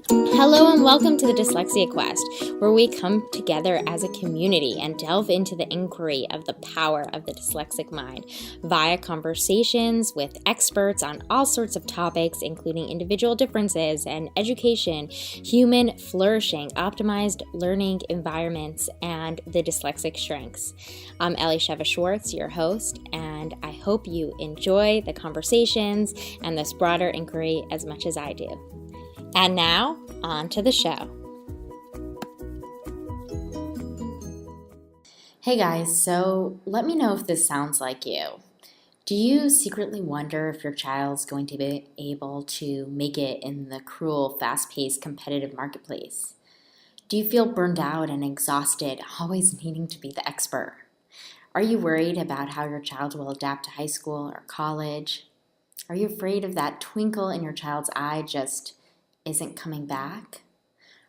Hello and welcome to the Dyslexia Quest, where we come together as a community and delve into the inquiry of the power of the dyslexic mind via conversations with experts on all sorts of topics, including individual differences and education, human flourishing, optimized learning environments, and the dyslexic strengths. I'm Elisheva Schwartz, your host, and I hope you enjoy the conversations and this broader inquiry as much as I do. And now, on to the show. Hey guys, so let me know if this sounds like you. Do you secretly wonder if your child's going to be able to make it in the cruel, fast-paced, competitive marketplace? Do you feel burned out and exhausted, always needing to be the expert? Are you worried about how your child will adapt to high school or college? Are you afraid of that twinkle in your child's eye just isn't coming back?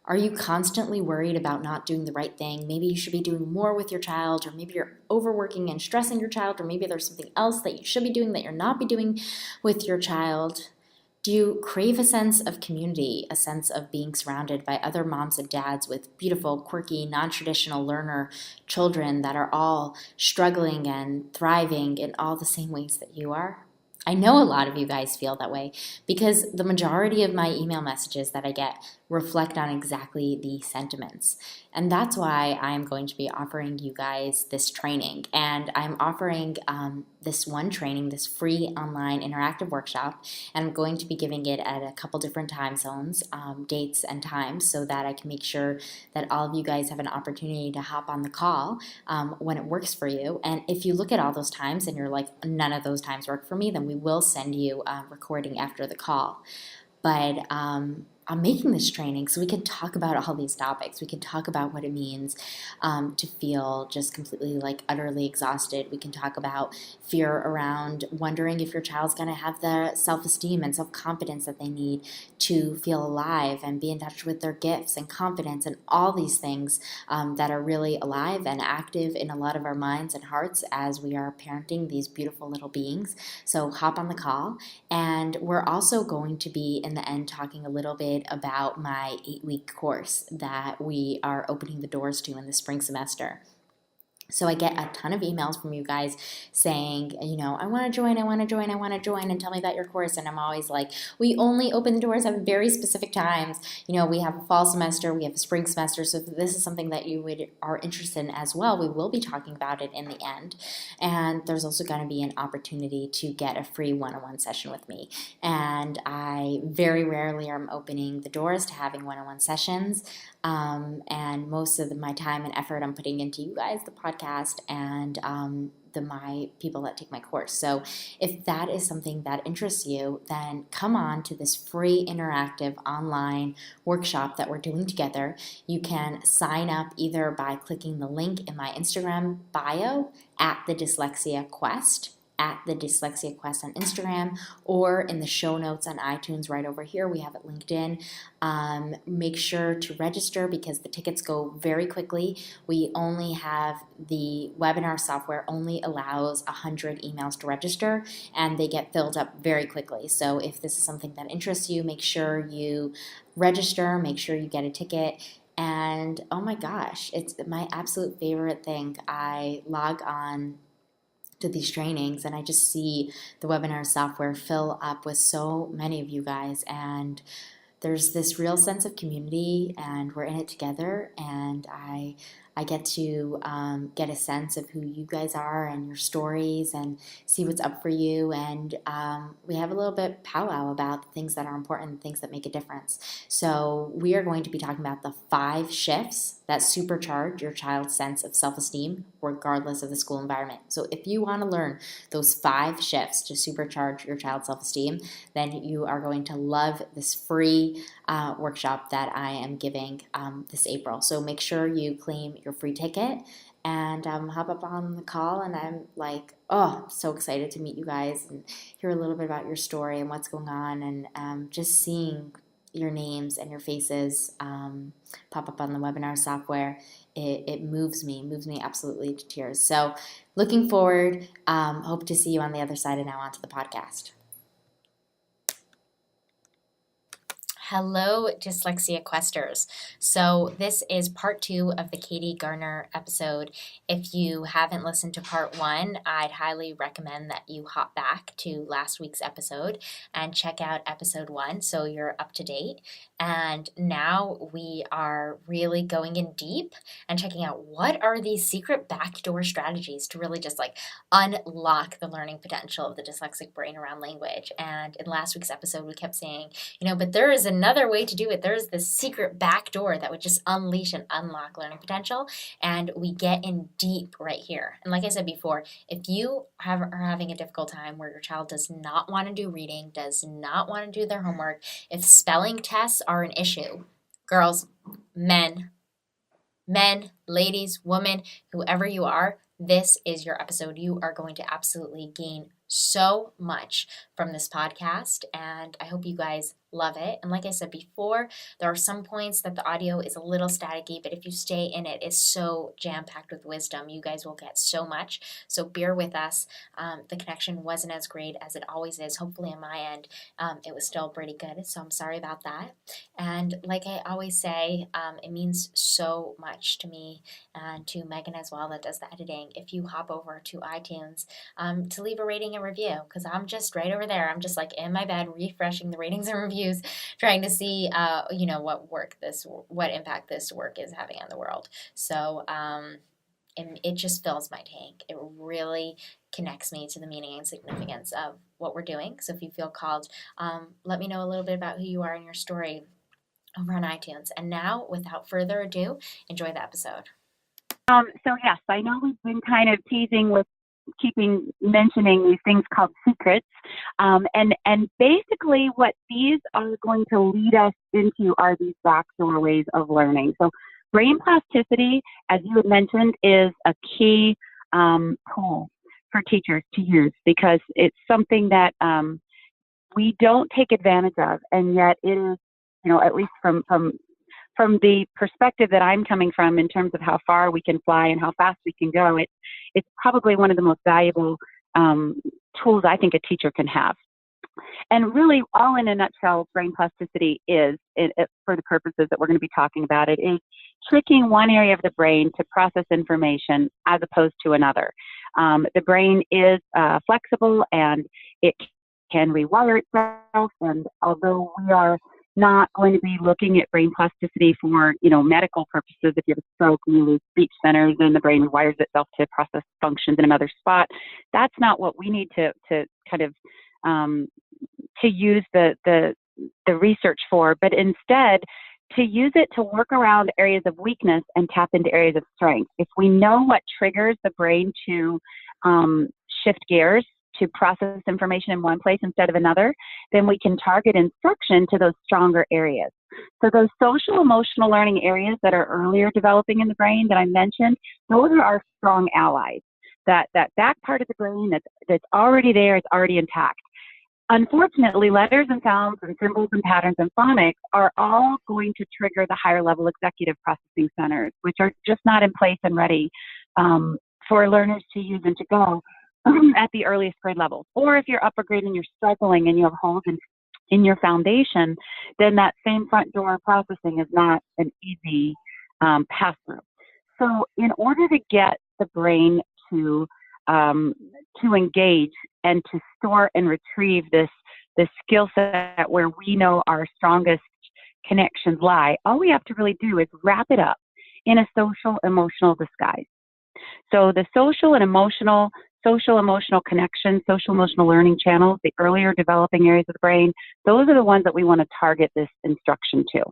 Are you constantly worried about not doing the right thing? Maybe you should be doing more with your child, or maybe you're overworking and stressing your child, or maybe there's something else that you should be doing that you're not be doing with your child. Do you crave a sense of community, a sense of being surrounded by other moms and dads with beautiful, quirky, non-traditional learner children that are all struggling and thriving in all the same ways that you are? I know a lot of you guys feel that way because the majority of my email messages that I get reflect on exactly these sentiments. And that's why I'm going to be offering you guys this training. And I'm offering this one training, this free online interactive workshop, and I'm going to be giving it at a couple different time zones, dates and times, so that I can make sure that all of you guys have an opportunity to hop on the call when it works for you. And if you look at all those times and you're like, none of those times work for me, then we will send you a recording after the call. But I'm making this training so we can talk about all these topics. We can talk about what it means to feel just completely utterly exhausted. We can talk about fear around wondering if your child's going to have the self-esteem and self-confidence that they need to feel alive and be in touch with their gifts and confidence and all these things that are really alive and active in a lot of our minds and hearts as we are parenting these beautiful little beings. So hop on the call. And we're also going to be in the end talking a little bit about my 8-week course that we are opening the doors to in the spring semester. So I get a ton of emails from you guys saying, I want to join, and tell me about your course. And I'm always like, we only open the doors at very specific times. We have a fall semester, we have a spring semester. So if this is something that you are interested in as well, we will be talking about it in the end. And there's also going to be an opportunity to get a free one-on-one session with me. And I very rarely am opening the doors to having one-on-one sessions. And most of my time and effort I'm putting into you guys, the podcast, and my people that take my course. So if that is something that interests you, then come on to this free interactive online workshop that we're doing together. You can sign up either by clicking the link in my Instagram bio at the Dyslexia Quest, at the Dyslexia Quest on Instagram, or in the show notes on iTunes right over here. We have it linked in. Make sure to register because the tickets go very quickly. We only have the webinar software only allows 100 emails to register, and they get filled up very quickly. So if this is something that interests you, make sure you register, make sure you get a ticket. And oh my gosh, it's my absolute favorite thing. I log on to these trainings and I just see the webinar software fill up with so many of you guys, and there's this real sense of community and we're in it together, and I get to get a sense of who you guys are and your stories and see what's up for you, and we have a little bit powwow about the things that are important and things that make a difference. So we are going to be talking about the 5 shifts that supercharge your child's sense of self-esteem regardless of the school environment. So if you want to learn those 5 shifts to supercharge your child's self-esteem, then you are going to love this free workshop that I am giving this April. So make sure you claim your free ticket and hop up on the call. And I'm like, so excited to meet you guys and hear a little bit about your story and what's going on, and just seeing your names and your faces pop up on the webinar software. It moves me absolutely to tears. So looking forward, hope to see you on the other side, and now onto the podcast. Hello, Dyslexia Questers. So, this is part 2 of the Katie Garner episode. If you haven't listened to part 1, I'd highly recommend that you hop back to last week's episode and check out episode 1 so you're up to date. And now we are really going in deep and checking out what are these secret backdoor strategies to really just unlock the learning potential of the dyslexic brain around language. And in last week's episode, we kept saying, but there is another way to do it. There's this secret back door that would just unleash and unlock learning potential. And we get in deep right here. And like I said before, if you are having a difficult time where your child does not want to do reading, does not want to do their homework, if spelling tests are an issue, girls, men, ladies, women, whoever you are, this is your episode. You are going to absolutely gain so much from this podcast, and I hope you guys love it. And like I said before, there are some points that the audio is a little staticky, but if you stay in it, it's so jam-packed with wisdom. You guys will get so much, so bear with us. The connection wasn't as great as it always is. Hopefully on my end, it was still pretty good, so I'm sorry about that. And like I always say, it means so much to me and to Megan as well that does the editing. If you hop over to iTunes to leave a rating and review, because I'm just right over there. I'm just in my bed refreshing the ratings and reviews, trying to see what impact this work is having on the world. So and it just fills my tank. It really connects me to the meaning and significance of what we're doing. So if you feel called, let me know a little bit about who you are and your story over on iTunes. And now, without further ado, enjoy the episode. So yes, I know we've been kind of teasing with mentioning these things called secrets, and basically what these are going to lead us into are these backdoor ways of learning. So brain plasticity, as you had mentioned, is a key tool for teachers to use because it's something that we don't take advantage of, and yet it is, at least from the perspective that I'm coming from in terms of how far we can fly and how fast we can go, it's probably one of the most valuable tools I think a teacher can have. And really, all in a nutshell, brain plasticity is, for the purposes that we're going to be talking about, it is tricking one area of the brain to process information as opposed to another. The brain is flexible and it can rewire itself, and although we are not going to be looking at brain plasticity for, medical purposes. If you have a stroke and you lose speech centers and the brain rewires itself to process functions in another spot, that's not what we need to kind of to use the research for, but instead to use it to work around areas of weakness and tap into areas of strength. If we know what triggers the brain to shift gears, to process information in one place instead of another, then we can target instruction to those stronger areas. So those social emotional learning areas that are earlier developing in the brain that I mentioned, those are our strong allies. That back part of the brain that's already there, it's already intact. Unfortunately, letters and sounds and symbols and patterns and phonics are all going to trigger the higher level executive processing centers, which are just not in place and ready for learners to use and to go at the earliest grade levels. Or if you're upper grade and you're struggling and you have holes in your foundation, then that same front door processing is not an easy pass-through. So in order to get the brain to engage and to store and retrieve this skill set where we know our strongest connections lie, all we have to really do is wrap it up in a social emotional disguise. So the social emotional connections, social emotional learning channels, the earlier developing areas of the brain, those are the ones that we want to target this instruction to.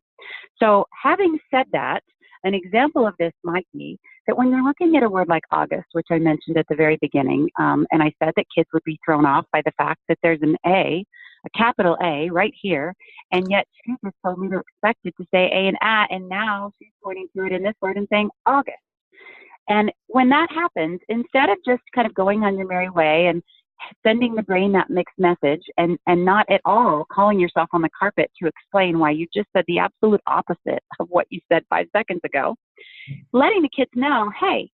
So having said that, an example of this might be that when you're looking at a word like August, which I mentioned at the very beginning, and I said that kids would be thrown off by the fact that there's an A, a capital A right here, and yet she just told me to expect it to say A and A, and now she's pointing to it in this word and saying August. And when that happens, instead of just kind of going on your merry way and sending the brain that mixed message and not at all calling yourself on the carpet to explain why you just said the absolute opposite of what you said 5 seconds ago, letting the kids know, hey,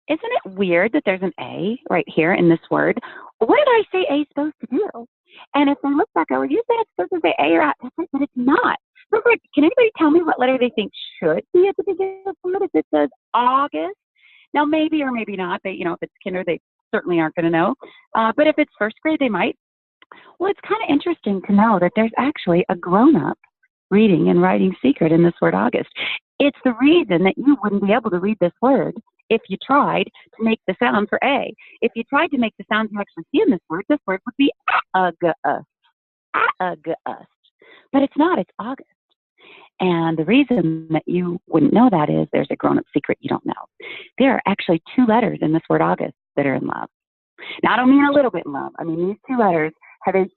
isn't it weird that there's an A right here in this word? What did I say A is supposed to do? And if they look back over, you said it's supposed to say A or A, but it's not. can anybody tell me what letter they think should be at the beginning of the word if it says August? Now, maybe or maybe not. They, if it's kinder, they certainly aren't going to know. But if it's first grade, they might. Well, it's kind of interesting to know that there's actually a grown-up reading and writing secret in this word August. It's the reason that you wouldn't be able to read this word if you tried to make the sound for A. If you tried to make the sound you actually see in this word would be August. August. But it's not, it's August. And the reason that you wouldn't know that is there's a grown-up secret you don't know. There are actually 2 letters in this word August that are in love. Now, I don't mean a little bit in love. I mean, these 2 letters have a huge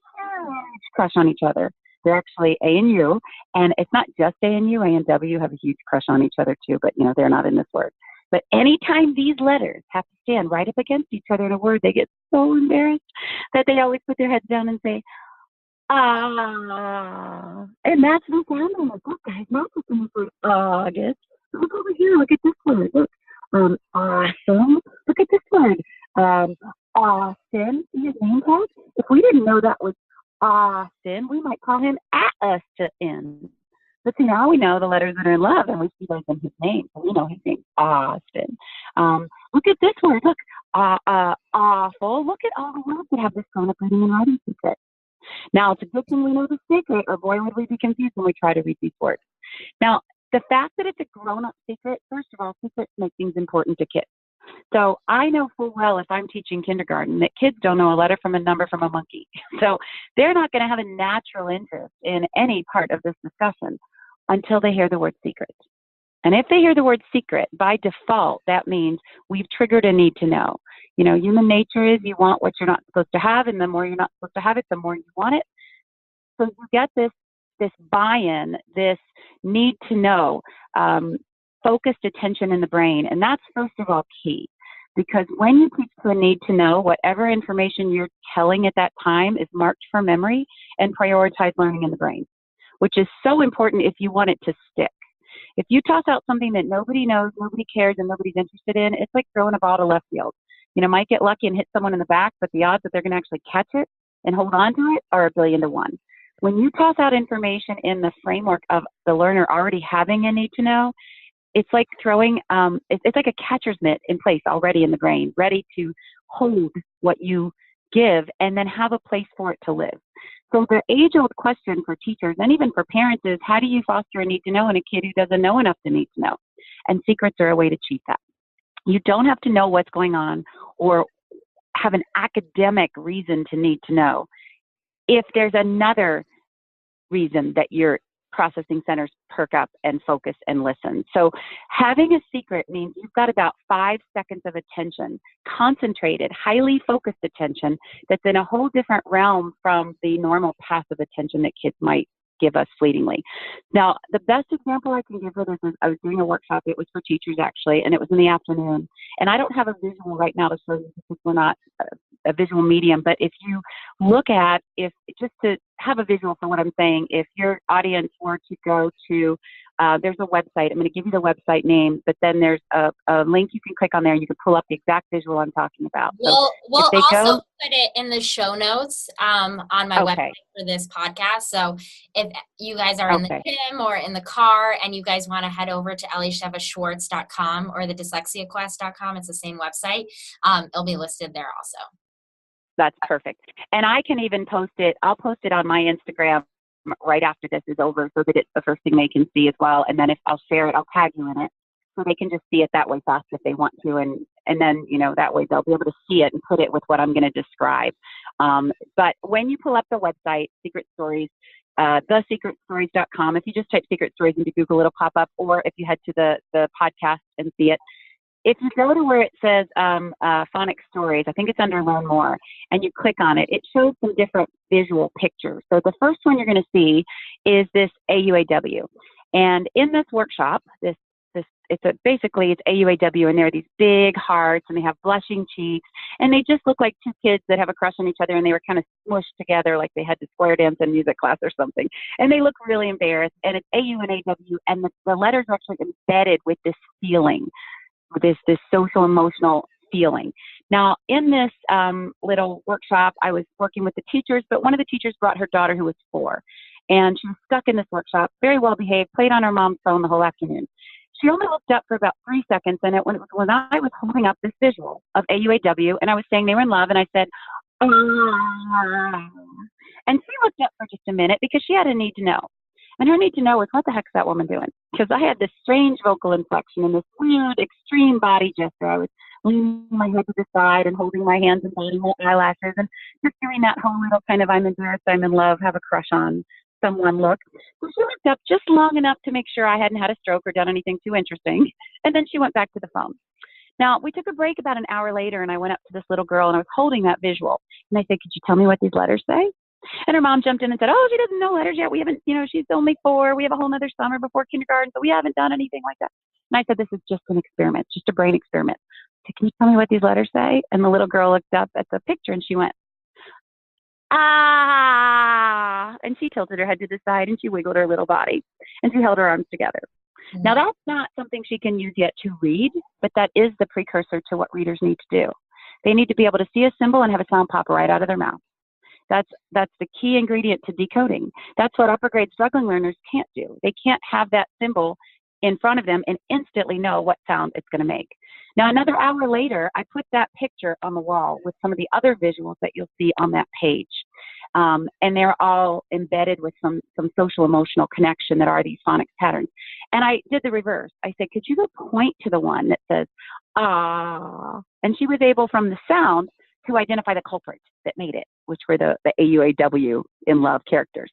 crush on each other. They're actually A and U, and it's not just A and U. A and W have a huge crush on each other too, but, they're not in this word. But anytime these letters have to stand right up against each other in a word, they get so embarrassed that they always put their heads down and say, ah. And that's the sound I'm like, look, guys, not just in this word August. Look over here. Look at this word. Look. Awesome. Look at this word. Austin. See his name tag? If we didn't know that was Austin, we might call him Austin. But see, now we know the letters that are in love, and we see those in his name. So we know his name's Austin. Look at this word. Look, awful. Look at all the words that have this grown-up reading and writing secret. Now, it's a good thing we know the secret, or boy, would we be confused when we try to read these words. Now, the fact that it's a grown-up secret, first of all, secrets make things important to kids. So I know full well if I'm teaching kindergarten that kids don't know a letter from a number from a monkey. So they're not going to have a natural interest in any part of this discussion until they hear the word secret. And if they hear the word secret, by default, that means we've triggered a need to know. Human nature is you want what you're not supposed to have, and the more you're not supposed to have it, the more you want it. So you get this buy-in, this need to know, focused attention in the brain. And that's, first of all, key. Because when you teach to a need to know, whatever information you're telling at that time is marked for memory and prioritized learning in the brain, which is so important if you want it to stick. If you toss out something that nobody knows, nobody cares, and nobody's interested in, it's like throwing a ball to left field. Might get lucky and hit someone in the back, but the odds that they're going to actually catch it and hold on to it are 1,000,000,000 to 1. When you toss out information in the framework of the learner already having a need to know, it's like throwing, it's like a catcher's mitt in place already in the brain, ready to hold what you give and then have a place for it to live. So the age-old question for teachers and even for parents is, how do you foster a need to know in a kid who doesn't know enough to need to know? And secrets are a way to cheat that. You don't have to know what's going on or have an academic reason to need to know. If there's another reason that your processing centers perk up and focus and listen. So having a secret means you've got about 5 seconds of attention, concentrated, highly focused attention that's in a whole different realm from the normal passive attention that kids might give us fleetingly. Now, the best example I can give for this is I was doing a workshop. It was for teachers, actually, and it was in the afternoon. And I don't have a visual right now to show you because we're not a visual medium, but if you look at, just to have a visual for what I'm saying, if your audience were to go to, there's a website, I'm going to give you the website name, but then there's a link you can click on there and you can pull up the exact visual I'm talking about. So we'll also put it in the show notes on my website for this podcast. So if you guys are in the gym or in the car and you guys want to head over to elisheva-schwartz.com or the dyslexiaquest.com, it's the same website, it'll be listed there also. That's perfect. And I can even post it. I'll post it on my Instagram right after this is over so that it's the first thing they can see as well. And then if I'll share it, I'll tag you in it so they can just see it that way fast if they want to. And then, that way they'll be able to see it and put it with what I'm going to describe. But when you pull up the website, Secret Stories, thesecretstories.com, if you just type Secret Stories into Google, it'll pop up. Or if you head to the podcast and see it, if you go to where it says Phonics Stories, I think it's under Learn More, and you click on it, it shows some different visual pictures. So the first one you're going to see is this AUAW. And in this workshop, basically it's AUAW, and there are these big hearts, and they have blushing cheeks, and they just look like 2 kids that have a crush on each other, and they were kind of smushed together like they had to square dance in music class or something. And they look really embarrassed, and it's AU and AW, and the letters are actually embedded with this feeling, this social emotional feeling. Now, in this little workshop, I was working with the teachers, but one of the teachers brought her daughter who was 4, and she was stuck in this workshop, very well behaved, played on her mom's phone the whole afternoon. She only looked up for about 3 seconds, and it was when I was holding up this visual of AUAW, and I was saying they were in love, and I said, "Ah." And she looked up for just a minute because she had a need to know. And her need to know was, what the heck's that woman doing? Because I had this strange vocal inflection and this weird, extreme body gesture. I was leaning my head to the side and holding my hands and biting my eyelashes and just doing that whole little kind of I'm embarrassed, I'm in love, have a crush on someone look. So she looked up just long enough to make sure I hadn't had a stroke or done anything too interesting. And then she went back to the phone. Now, we took a break about an hour later, and I went up to this little girl, and I was holding that visual. And I said, "Could you tell me what these letters say?" And her mom jumped in and said, "Oh, she doesn't know letters yet. We haven't, she's only 4. We have a whole other summer before kindergarten, so we haven't done anything like that." And I said, "This is just an experiment, just a brain experiment. So can you tell me what these letters say?" And the little girl looked up at the picture, and she went, "Ah." And she tilted her head to the side, and she wiggled her little body, and she held her arms together. Now, that's not something she can use yet to read, but that is the precursor to what readers need to do. They need to be able to see a symbol and have a sound pop right out of their mouth. That's the key ingredient to decoding. That's what upper grade struggling learners can't do. They can't have that symbol in front of them and instantly know what sound it's going to make. Now, another hour later, I put that picture on the wall with some of the other visuals that you'll see on that page. And they're all embedded with some social emotional connection that are these phonics patterns. And I did the reverse. I said, "Could you go point to the one that says, ah?" And she was able, from the sound, to identify the culprit that made it, which were the AUAW in love characters.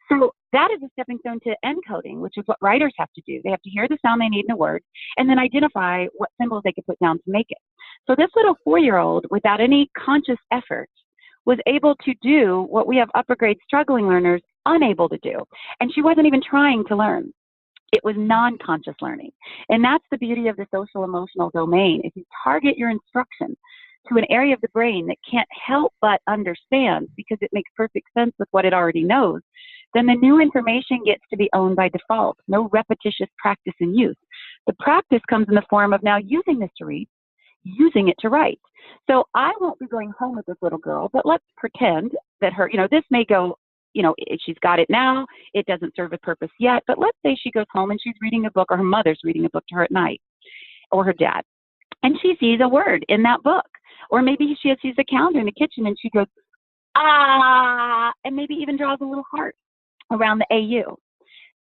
So that is a stepping stone to encoding, which is what writers have to do. They have to hear the sound they need in a word and then identify what symbols they can put down to make it. So this little 4-year-old, without any conscious effort, was able to do what we have upper grade struggling learners unable to do. And she wasn't even trying to learn. It was non-conscious learning. And that's the beauty of the social emotional domain. If you target your instruction to an area of the brain that can't help but understand because it makes perfect sense with what it already knows, then the new information gets to be owned by default. No repetitious practice and use. The practice comes in the form of now using this to read, using it to write. So I won't be going home with this little girl, but let's pretend that her, this may go, she's got it now. It doesn't serve a purpose yet. But let's say she goes home and she's reading a book, or her mother's reading a book to her at night, or her dad, and she sees a word in that book. Or maybe she sees a calendar in the kitchen and she goes, "Ah," and maybe even draws a little heart around the AU.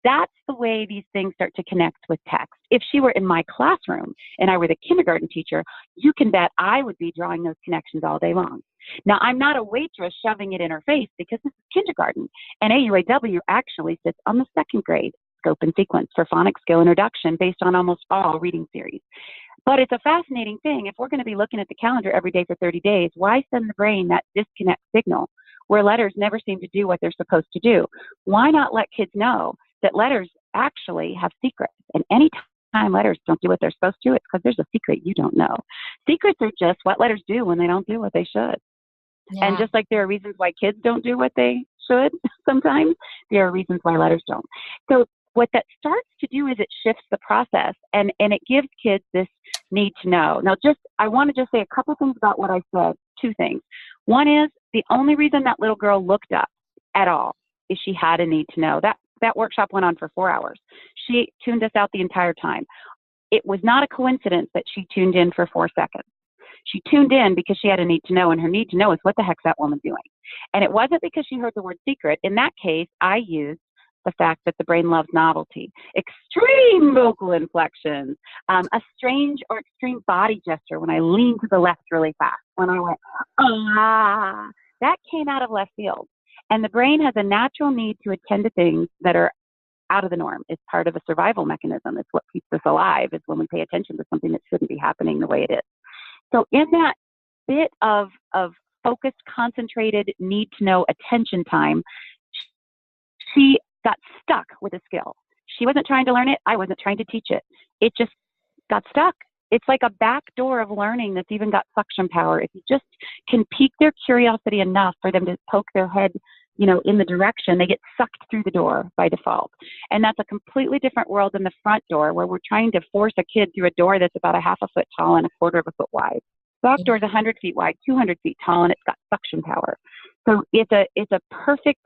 That's the way these things start to connect with text. If she were in my classroom and I were the kindergarten teacher, you can bet I would be drawing those connections all day long. Now, I'm not a waitress shoving it in her face because this is kindergarten, and AUAW actually sits on the 2nd grade scope and sequence for phonics skill introduction based on almost all reading series. But it's a fascinating thing. If we're going to be looking at the calendar every day for 30 days, why send the brain that disconnect signal where letters never seem to do what they're supposed to do? Why not let kids know that letters actually have secrets? And any time letters don't do what they're supposed to, it's because there's a secret you don't know. Secrets are just what letters do when they don't do what they should. Yeah. And just like there are reasons why kids don't do what they should sometimes, there are reasons why letters don't. So what that starts to do is it shifts the process, and it gives kids this need to know. Now, I want to just say a couple things about what I said. 2 things. One is the only reason that little girl looked up at all is she had a need to know. That workshop went on for 4 hours. She tuned us out the entire time. It was not a coincidence that she tuned in for 4 seconds. She tuned in because she had a need to know, and her need to know is, what the heck's that woman doing? And it wasn't because she heard the word secret. In that case, I used the fact that the brain loves novelty, extreme vocal inflections, a strange or extreme body gesture when I leaned to the left really fast, when I went, "Ah," that came out of left field. And the brain has a natural need to attend to things that are out of the norm. It's part of a survival mechanism. It's what keeps us alive, is when we pay attention to something that shouldn't be happening the way it is. So in that bit of focused, concentrated, need to know attention time, she got stuck with a skill. She wasn't trying to learn it. I wasn't trying to teach it. It just got stuck. It's like a back door of learning that's even got suction power. If you just can pique their curiosity enough for them to poke their head, in the direction, they get sucked through the door by default. And that's a completely different world than the front door, where we're trying to force a kid through a door that's about a half a foot tall and a quarter of a foot wide. Backdoor is 100 feet wide, 200 feet tall, and it's got suction power. So it's a perfect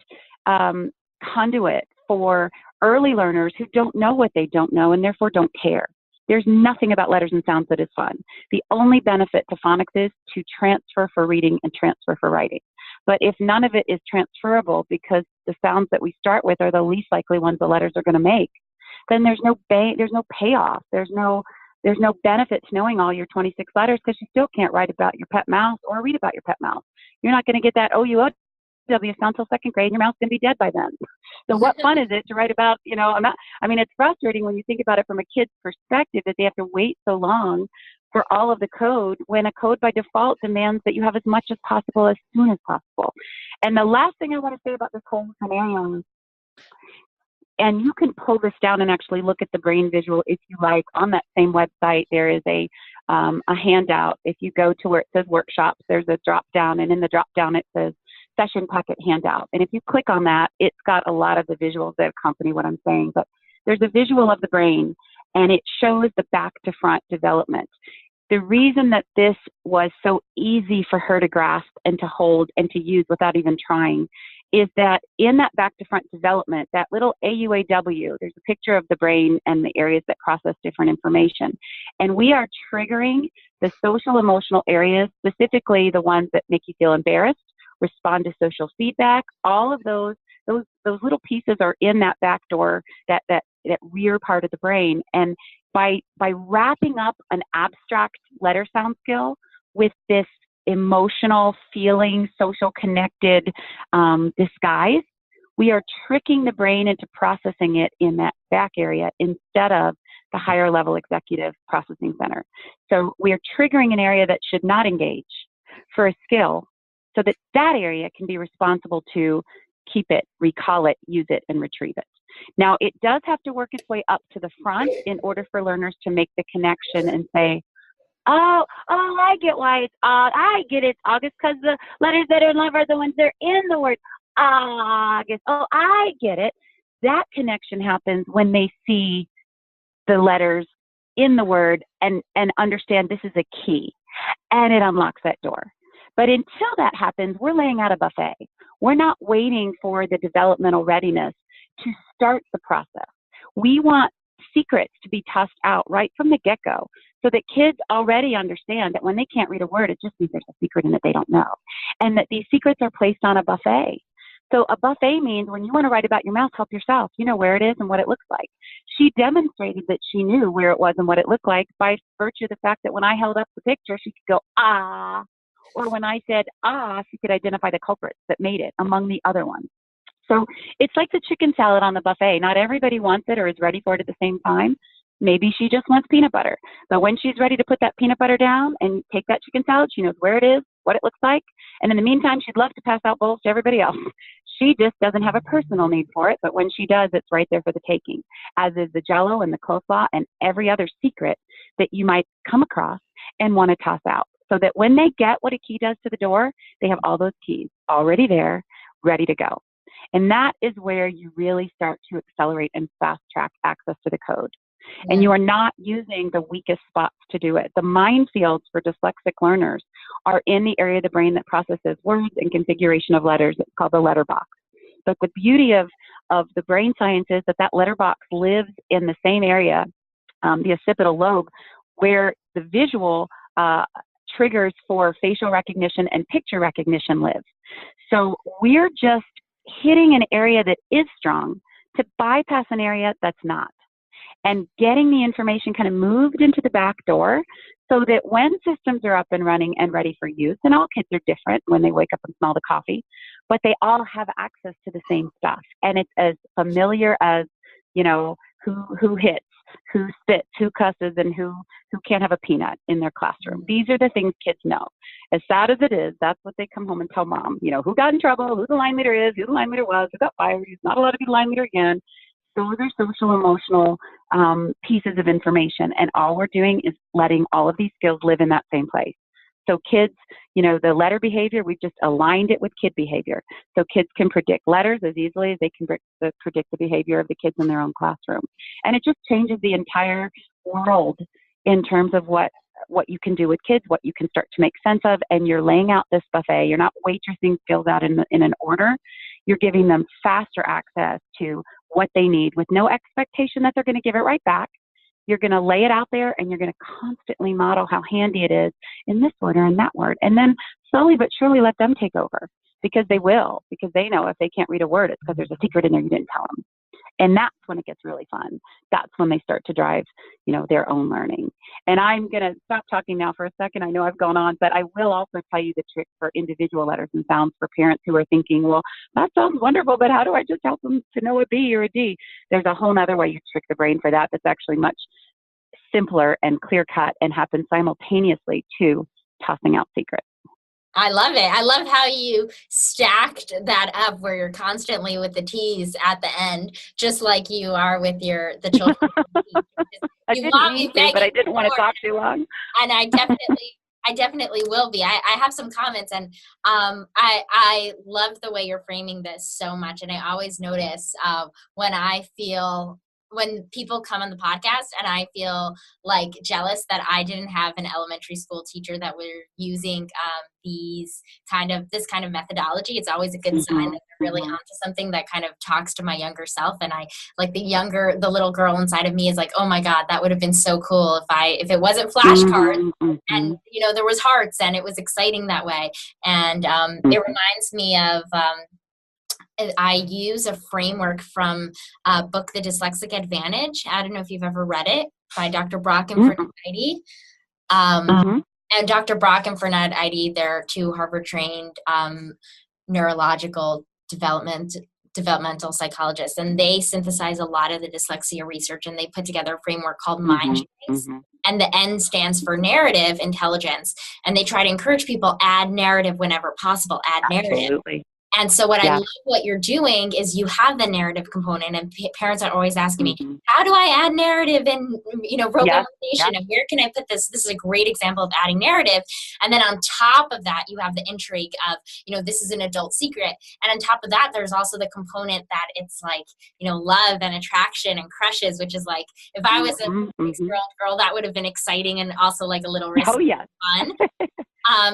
conduit for early learners who don't know what they don't know and therefore don't care. There's nothing about letters and sounds that is fun. The only benefit to phonics is to transfer for reading and transfer for writing. But if none of it is transferable because the sounds that we start with are the least likely ones the letters are going to make, then there's no payoff. There's no benefit to knowing all your 26 letters because you still can't write about your pet mouse or read about your pet mouse. You're not going to get that OUOW sound until second grade, and your mouse is going to be dead by then. So what fun is it to write about, it's frustrating when you think about it from a kid's perspective that they have to wait so long for all of the code when a code by default demands that you have as much as possible as soon as possible. And the last thing I want to say about this whole scenario, and you can pull this down and actually look at the brain visual if you like. On that same website, there is a handout. If you go to where it says workshops, there's a drop down, and in the drop down it says session pocket handout. And if you click on that, it's got a lot of the visuals that accompany what I'm saying. But there's a visual of the brain, and it shows the back to front development. The reason that this was so easy for her to grasp and to hold and to use without even trying is that in that back to front development, that little AUAW, there's a picture of the brain and the areas that process different information. And we are triggering the social emotional areas, specifically the ones that make you feel embarrassed, respond to social feedback. All of those little pieces are in that back door, that rear part of the brain. And by wrapping up an abstract letter sound skill with this emotional, feeling, social connected disguise, we are tricking the brain into processing it in that back area instead of the higher level executive processing center. So we are triggering an area that should not engage for a skill so that that area can be responsible to keep it, recall it, use it, and retrieve it. Now, it does have to work its way up to the front in order for learners to make the connection and say, oh, I get why it's I get it's August because the letters that are in love are the ones that are in the word August. Oh, I get it. That connection happens when they see the letters in the word and understand this is a key, and it unlocks that door. But until that happens, we're laying out a buffet. We're not waiting for the developmental readiness to start the process. We want secrets to be tossed out right from the get-go so that kids already understand that when they can't read a word, it just means there's a secret in it they don't know. And that these secrets are placed on a buffet. So a buffet means when you want to write about your mouse, help yourself. You know where it is and what it looks like. She demonstrated that she knew where it was and what it looked like by virtue of the fact that when I held up the picture, she could go, ah. Or when I said, ah, she could identify the culprits that made it among the other ones. So it's like the chicken salad on the buffet. Not everybody wants it or is ready for it at the same time. Maybe she just wants peanut butter. But when she's ready to put that peanut butter down and take that chicken salad, she knows where it is, what it looks like. And in the meantime, she'd love to pass out bowls to everybody else. She just doesn't have a personal need for it. But when she does, it's right there for the taking, as is the Jell-O and the coleslaw and every other secret that you might come across and want to toss out. So that when they get what a key does to the door, they have all those keys already there, ready to go. And that is where you really start to accelerate and fast track access to the code. Yeah. And you are not using the weakest spots to do it. The minefields for dyslexic learners are in the area of the brain that processes words and configuration of letters. It's called the letter box. But the beauty of the brain science is that letter box lives in the same area, the occipital lobe, where the visual triggers for facial recognition and picture recognition live. So we're just hitting an area that is strong to bypass an area that's not, and getting the information kind of moved into the back door so that when systems are up and running and ready for use, and all kids are different when they wake up and smell the coffee, but they all have access to the same stuff. And it's as familiar as, who hits, who spits, who cusses, and who can't have a peanut in their classroom. These are the things kids know. As sad as it is, that's what they come home and tell mom. Who got in trouble, who the line leader is, who the line leader was, who got fired, who's not allowed to be the line leader again. Those are social emotional pieces of information. And all we're doing is letting all of these skills live in that same place. So kids, the letter behavior, we've just aligned it with kid behavior. So kids can predict letters as easily as they can predict the behavior of the kids in their own classroom. And it just changes the entire world in terms of what what you can do with kids, what you can start to make sense of, and you're laying out this buffet. You're not waitressing skills out in an order. You're giving them faster access to what they need with no expectation that they're going to give it right back. You're going to lay it out there, and you're going to constantly model how handy it is in this word or in that word. And then slowly but surely let them take over, because they will, because they know if they can't read a word, it's because there's a secret in there you didn't tell them. And that's when it gets really fun. That's when they start to drive, their own learning. And I'm going to stop talking now for a second. I know I've gone on, but I will also tell you the trick for individual letters and sounds for parents who are thinking, well, that sounds wonderful, but how do I just help them to know a B or a D? There's a whole other way you trick the brain for that that's actually much simpler and clear-cut and happens simultaneously to tossing out secrets. I love it. I love how you stacked that up where you're constantly with the T's at the end, just like you are with the children. I didn't mean to, but I didn't want to talk too long. And I definitely will be. I have some comments, and I love the way you're framing this so much. And I always notice when people come on the podcast and I feel like jealous that I didn't have an elementary school teacher that were using this kind of methodology. It's always a good sign that they're really onto something that kind of talks to my younger self. And I like the little girl inside of me is like, oh my God, that would have been so cool if it wasn't flashcards and there was hearts and it was exciting that way. And it reminds me of I use a framework from a book, The Dyslexic Advantage. I don't know if you've ever read it, by Dr. Brock and Fernand Eide. And Dr. Brock and Fernand Eide, they're two Harvard-trained neurological developmental psychologists, and they synthesize a lot of the dyslexia research, and they put together a framework called Mind Trace. And the N stands for narrative intelligence. And they try to encourage people, add narrative whenever possible, add narrative. Absolutely. And so I love what you're doing is you have the narrative component, and parents are always asking me, how do I add narrative in, vocalization and where can I put this? This is a great example of adding narrative. And then on top of that, you have the intrigue of, this is an adult secret. And on top of that, there's also the component that it's like, love and attraction and crushes, which is like, if I was a 6-year-old girl, that would have been exciting and also like a little risky fun.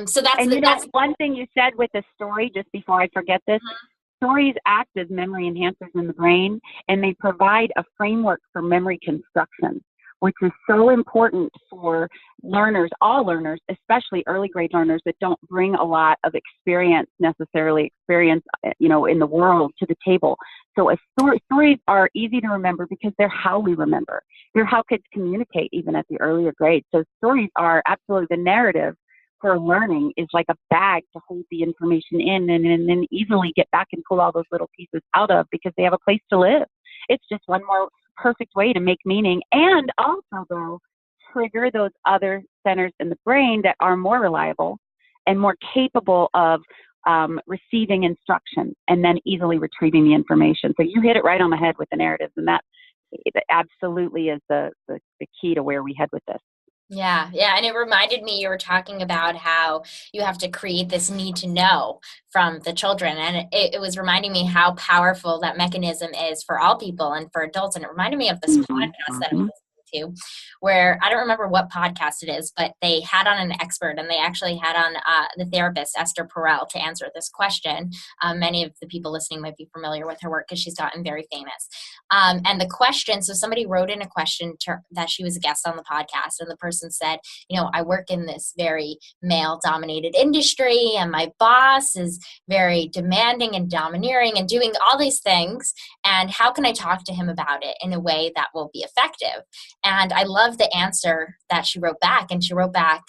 So that's one thing you said with the story, just before I forget this, stories act as memory enhancers in the brain, and they provide a framework for memory construction, which is so important for learners, all learners, especially early grade learners that don't bring a lot of experience in the world to the table. So stories are easy to remember because they're how we remember. They're how kids communicate even at the earlier grades. So stories are absolutely the narrative for learning is like a bag to hold the information in and then easily get back and pull all those little pieces out of because they have a place to live. It's just one more perfect way to make meaning and also, though, trigger those other centers in the brain that are more reliable and more capable of receiving instruction and then easily retrieving the information. So you hit it right on the head with the narratives, and that absolutely is the key to where we head with this. Yeah. And it reminded me, you were talking about how you have to create this need to know from the children. And it was reminding me how powerful that mechanism is for all people and for adults. And it reminded me of this podcast that I was listening to, where I don't remember what podcast it is, but they had on an expert, and they actually had on the therapist, Esther Perel, to answer this question. Many of the people listening might be familiar with her work because she's gotten very famous. And the question, so somebody wrote in a question that she was a guest on the podcast, and the person said, I work in this very male-dominated industry, and my boss is very demanding and domineering and doing all these things, and how can I talk to him about it in a way that will be effective? And I love the answer that she wrote back. And she wrote back,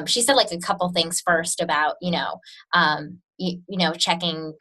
she said like a couple things first about, checking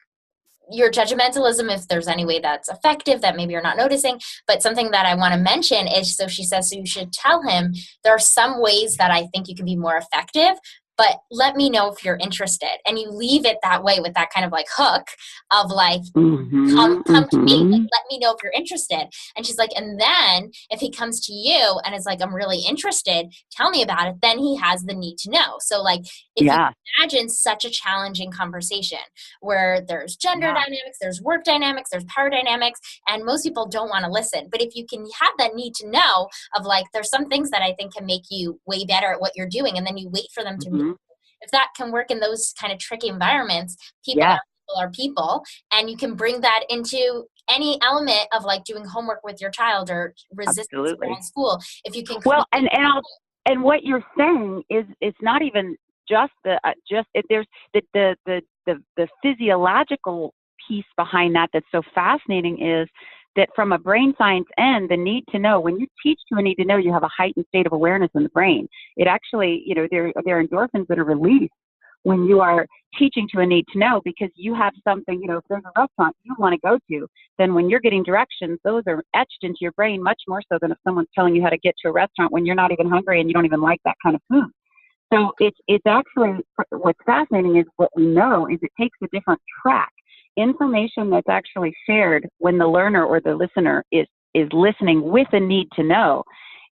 your judgmentalism, if there's any way that's effective that maybe you're not noticing. But something that I want to mention is, so she says, so you should tell him there are some ways that I think you can be more effective, but let me know if you're interested. And you leave it that way with that kind of like hook of like, come to me, like, let me know if you're interested. And she's like, and then if he comes to you and is like, I'm really interested, tell me about it, then he has the need to know. So like, If you Yeah. imagine such a challenging conversation where there's gender Yeah. dynamics, there's work dynamics, there's power dynamics, and most people don't want to listen. But if you can have that need to know of like, there's some things that I think can make you way better at what you're doing, and then you wait for them to meet. Mm-hmm. If that can work in those kind of tricky environments, people Yeah. are people, and you can bring that into any element of like doing homework with your child or resistance Absolutely. around school. If you can Well, create, and what you're saying is it's not even just there's the physiological piece behind that that's so fascinating is that from a brain science end, the need to know, when you teach to a need to know, you have a heightened state of awareness in the brain. It actually, there are endorphins that are released when you are teaching to a need to know, because you have something, if there's a restaurant you want to go to, then when you're getting directions, those are etched into your brain much more so than if someone's telling you how to get to a restaurant when you're not even hungry and you don't even like that kind of food. So it's actually, what's fascinating is what we know is it takes a different track. Information that's actually shared when the learner or the listener is listening with a need to know,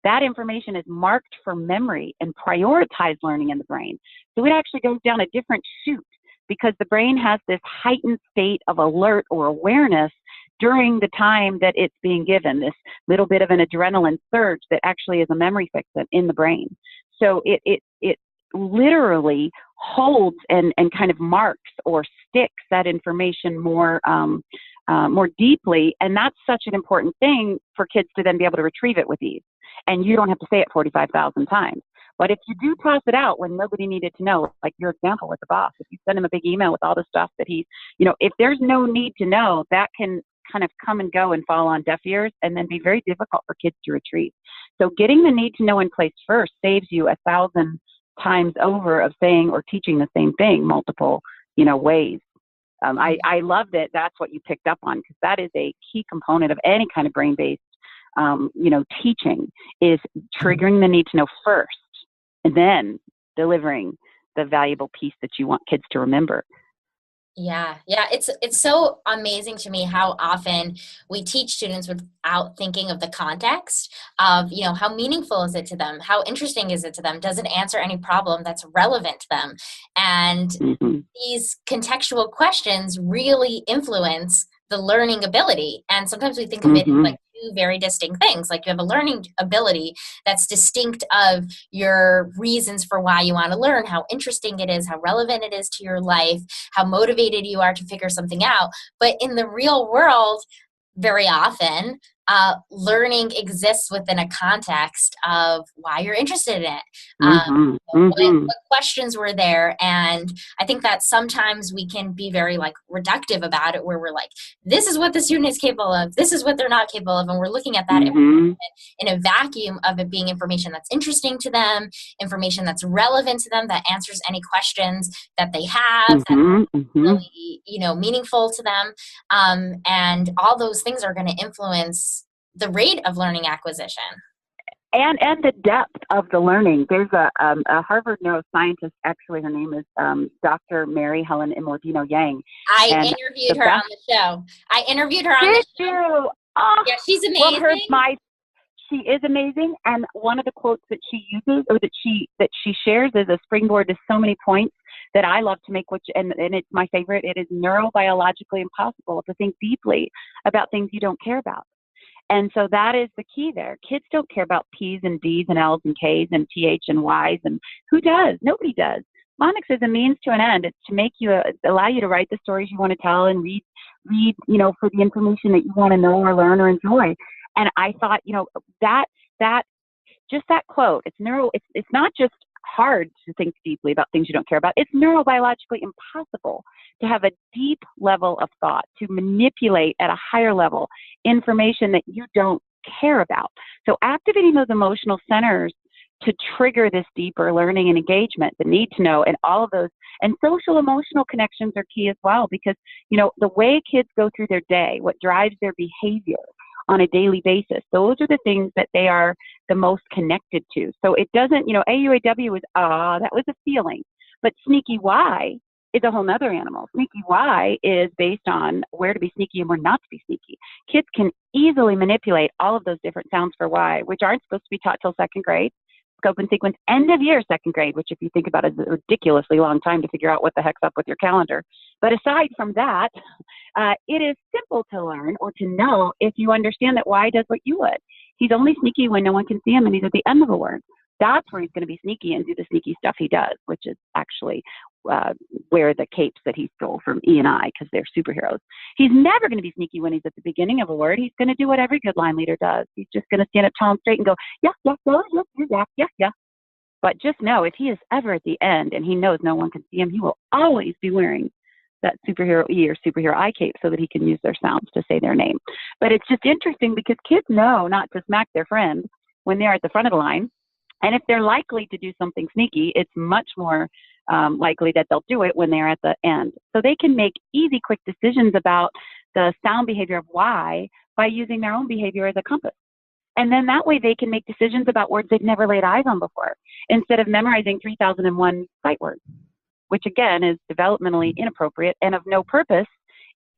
that information is marked for memory and prioritized learning in the brain. So it actually goes down a different chute because the brain has this heightened state of alert or awareness during the time that it's being given, this little bit of an adrenaline surge that actually is a memory fixant in the brain. So it literally holds and kind of marks or sticks that information more deeply. And that's such an important thing for kids to then be able to retrieve it with ease. And you don't have to say it 45,000 times. But if you do toss it out when nobody needed to know, like your example with the boss, if you send him a big email with all the stuff that he's, if there's no need to know, that can kind of come and go and fall on deaf ears and then be very difficult for kids to retrieve. So getting the need to know in place first saves you 1,000 times over of saying or teaching the same thing multiple, ways. I love that that's what you picked up on, because that is a key component of any kind of brain-based, teaching, is triggering the need to know first and then delivering the valuable piece that you want kids to remember. Yeah, it's so amazing to me how often we teach students without thinking of the context of, how meaningful is it to them? How interesting is it to them? Does it answer any problem that's relevant to them? And Mm-hmm. these contextual questions really influence the learning ability. And sometimes we think of it as like two very distinct things. Like you have a learning ability that's distinct of your reasons for why you want to learn, how interesting it is, how relevant it is to your life, how motivated you are to figure something out. But in the real world, very often, learning exists within a context of why you're interested in it. What questions were there? And I think that sometimes we can be very like reductive about it, where we're like, this is what the student is capable of, this is what they're not capable of, and we're looking at that information in a vacuum of it being information that's interesting to them, information that's relevant to them, that answers any questions that they have, that's really, meaningful to them. And all those things are going to influence the rate of learning acquisition. And the depth of the learning. There's a Harvard neuroscientist, actually her name is Dr. Mary Helen Immordino Yang. I interviewed her on the show. Did you? Oh, yeah, she's amazing. Well, she is amazing. And one of the quotes that she uses, or that she shares, as a springboard to so many points that I love to make, and it's my favorite. It is neurobiologically impossible to think deeply about things you don't care about. And so that is the key there. Kids don't care about P's and D's and L's and K's and TH and Y's. And who does? Nobody does. Phonics is a means to an end. It's to make you, allow you to write the stories you want to tell and read, for the information that you want to know or learn or enjoy. And I thought, just that quote, it's not just hard to think deeply about things you don't care about. It's neurobiologically impossible to have a deep level of thought, to manipulate at a higher level information that you don't care about. So activating those emotional centers to trigger this deeper learning and engagement, the need to know, and all of those, and social emotional connections are key as well, because, the way kids go through their day, what drives their behavior on a daily basis, those are the things that they are the most connected to. So it doesn't, AUAW was, that was a feeling, but sneaky Y is a whole nother animal. Sneaky Y is based on where to be sneaky and where not to be sneaky. Kids can easily manipulate all of those different sounds for Y, which aren't supposed to be taught till second grade. scope and sequence end of year second grade, which if you think about it is a ridiculously long time to figure out what the heck's up with your calendar. But aside from that, it is simple to learn or to know if you understand that Y does what you would. He's only sneaky when no one can see him and he's at the end of a word. That's where he's going to be sneaky and do the sneaky stuff he does, which is actually wear the capes that he stole from E and I because they're superheroes. He's never going to be sneaky when he's at the beginning of a word. He's going to do what every good line leader does. He's just going to stand up tall and straight and go, yeah, yeah, yeah, yeah, yeah, yeah, yeah. But just know if he is ever at the end and he knows no one can see him, he will always be wearing that superhero E or superhero I cape so that he can use their sounds to say their name. But it's just interesting because kids know not to smack their friend when they're at the front of the line. And if they're likely to do something sneaky, it's much more likely that they'll do it when they're at the end. So they can make easy, quick decisions about the sound behavior of Y by using their own behavior as a compass. And then that way they can make decisions about words they've never laid eyes on before, instead of memorizing 3001 sight words, which again is developmentally inappropriate and of no purpose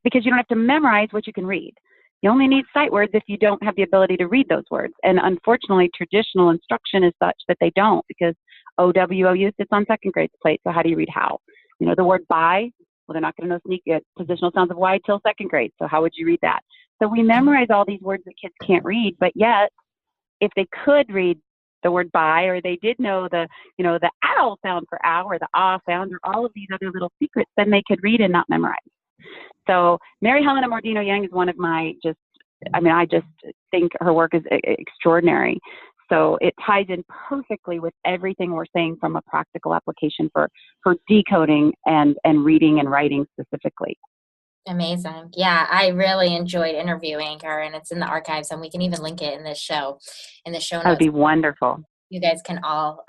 because you don't have to memorize what you can read. You only need sight words if you don't have the ability to read those words. And unfortunately, traditional instruction is such that they don't, because OWOU sits on second grade's plate. So how do you read how? You know, the word by, well, they're not going to know sneak positional sounds of Y till second grade. So how would you read that? So we memorize all these words that kids can't read, but yet if they could read the word by, or they did know the, you know, the ow sound for ow or the ah sound or all of these other little secrets, then they could read and not memorize. So Mary Helena Mordino Yang is one of my I just think her work is extraordinary. So it ties in perfectly with everything we're saying from a practical application for decoding and reading and writing specifically. Amazing. Yeah, I really enjoyed interviewing her, and it's in the archives, and we can even link it in the show notes. That would be wonderful. You guys can all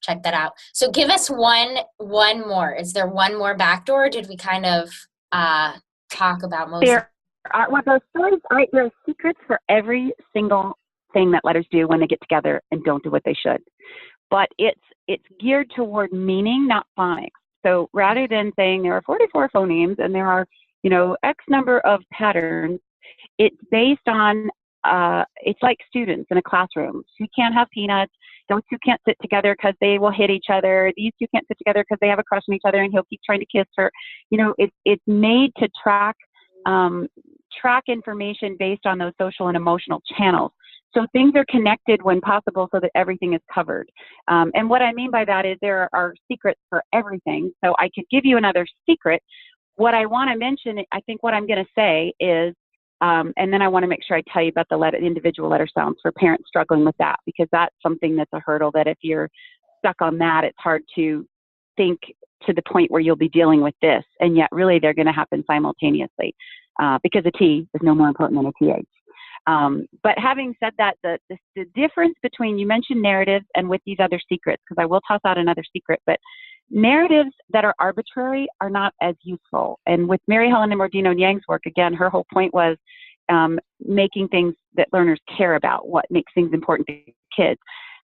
check that out. So give us one more. Is there one more backdoor? Did we kind of talk about most? There are secrets for every single thing that letters do when they get together and don't do what they should. But it's geared toward meaning, not phonics. So rather than saying there are 44 phonemes and there are, you know, X number of patterns, it's based on, it's like students in a classroom. You can't have peanuts. Those two can't sit together because they will hit each other. These two can't sit together because they have a crush on each other and he'll keep trying to kiss her. You know, it's made to track information based on those social and emotional channels. So things are connected when possible so that everything is covered. And what I mean by that is there are secrets for everything. So I could give you another secret. What I want to mention, I think what I'm going to say is, and then I want to make sure I tell you about the individual letter sounds for parents struggling with that, because that's something that's a hurdle that if you're stuck on that, it's hard to think to the point where you'll be dealing with this. And yet really they're going to happen simultaneously because a T is no more important than a TH. But having said that, the difference between, you mentioned narratives and with these other secrets, because I will toss out another secret, but narratives that are arbitrary are not as useful. And with Mary Helena Mordino Yang's work, again, her whole point was making things that learners care about, what makes things important to kids.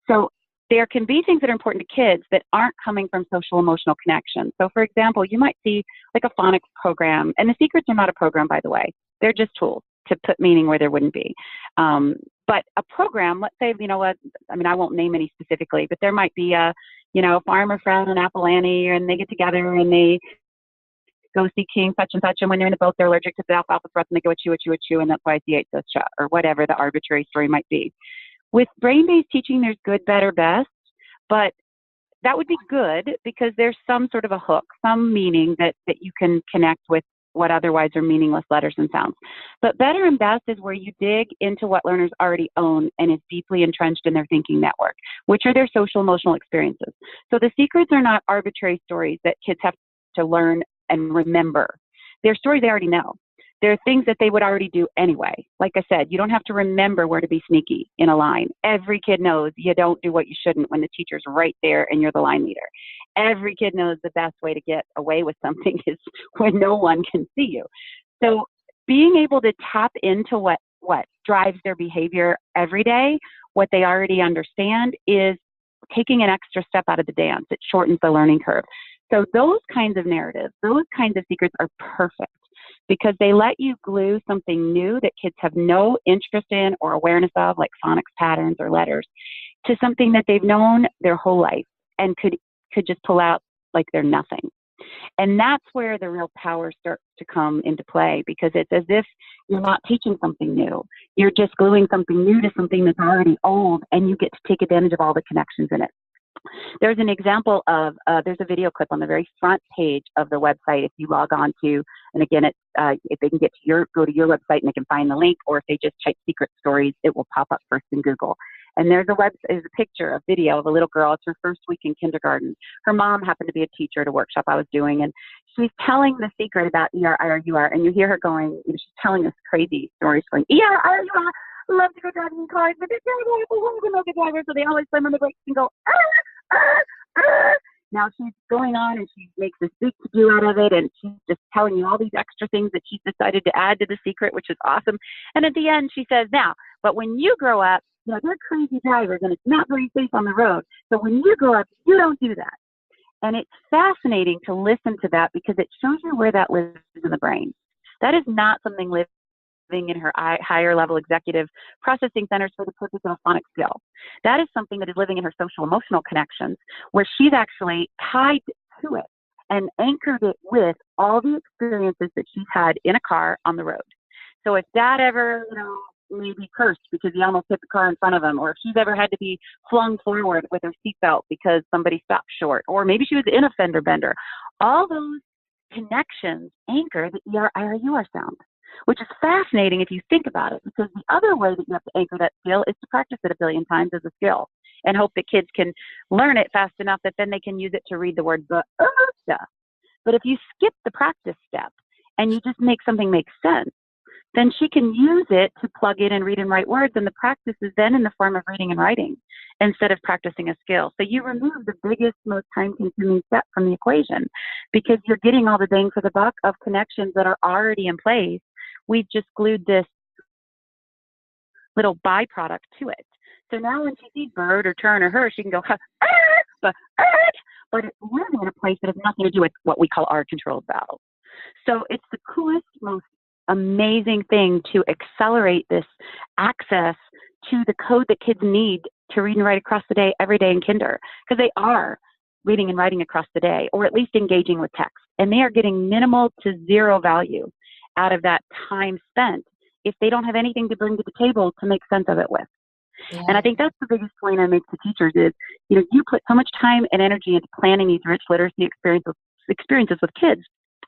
So there can be things that are important to kids that aren't coming from social emotional connection. So for example, you might see like a phonics program, and the secrets are not a program, by the way. They're just tools to put meaning where there wouldn't be. But a program, let's say, you know what, I mean, I won't name any specifically, but there might be a, you know, Farmer Fred and Apple Annie, and they get together and they go see King such and such, and when they're in the boat, they're allergic to the alfalfa threats, and they go, achoo, and that's why he ate this shot, or whatever the arbitrary story might be. With brain-based teaching, there's good, better, best, but that would be good because there's some sort of a hook, some meaning that you can connect with what otherwise are meaningless letters and sounds. But better and best is where you dig into what learners already own and is deeply entrenched in their thinking network, which are their social emotional experiences. So the secrets are not arbitrary stories that kids have to learn and remember. They're stories they already know. There are things that they would already do anyway. Like I said, you don't have to remember where to be sneaky in a line. Every kid knows you don't do what you shouldn't when the teacher's right there and you're the line leader. Every kid knows the best way to get away with something is when no one can see you. So being able to tap into what drives their behavior every day, what they already understand, is taking an extra step out of the dance. It shortens the learning curve. So those kinds of narratives, those kinds of secrets are perfect, because they let you glue something new that kids have no interest in or awareness of, like phonics patterns or letters, to something that they've known their whole life and could just pull out like they're nothing. And that's where the real power starts to come into play, because it's as if you're not teaching something new. You're just gluing something new to something that's already old, and you get to take advantage of all the connections in it. There's an example of, there's a video clip on the very front page of the website if you log on to, and again, it's, if they can go to your website and they can find the link, or if they just type secret stories, it will pop up first in Google. And there's a picture, a video of a little girl. It's her first week in kindergarten. Her mom happened to be a teacher at a workshop I was doing, and she's telling the secret about ER, and you hear her going, she's telling this crazy story. She's going, ER, love to go driving in cars, but they're terrible, people know the driver, so they always slam on the brakes and go, Now she's going on and she makes this big to-do out of it, and she's just telling you all these extra things that she's decided to add to the secret, which is awesome. And at the end, she says, now, but when you grow up, they're crazy drivers and it's not very safe on the road. So when you grow up, you don't do that. And it's fascinating to listen to that, because it shows you where that lives in the brain. That is not something living in her higher level executive processing centers for the purpose of a phonics skill. That is something that is living in her social emotional connections, where she's actually tied to it and anchored it with all the experiences that she's had in a car on the road. So if dad ever, maybe cursed because he almost hit the car in front of him, or if she's ever had to be flung forward with her seatbelt because somebody stopped short, or maybe she was in a fender bender, all those connections anchor the ER sound, which is fascinating if you think about it, because the other way that you have to anchor that skill is to practice it a billion times as a skill and hope that kids can learn it fast enough that then they can use it to read the word stuff. But if you skip the practice step and you just make something make sense, then she can use it to plug in and read and write words, and the practice is then in the form of reading and writing instead of practicing a skill. So you remove the biggest, most time-consuming step from the equation, because you're getting all the bang for the buck of connections that are already in place. We've just glued this little byproduct to it. So now when she sees bird or turn or her, she can go, but it's really in a place that has nothing to do with what we call our controlled vowels. So it's the coolest, most amazing thing to accelerate this access to the code that kids need to read and write across the day, every day in kinder, because they are reading and writing across the day, or at least engaging with text, and they are getting minimal to zero value out of that time spent if they don't have anything to bring to the table to make sense of it with. Yeah. And I think that's the biggest point I make to teachers is, you put so much time and energy into planning these rich literacy experiences with kids,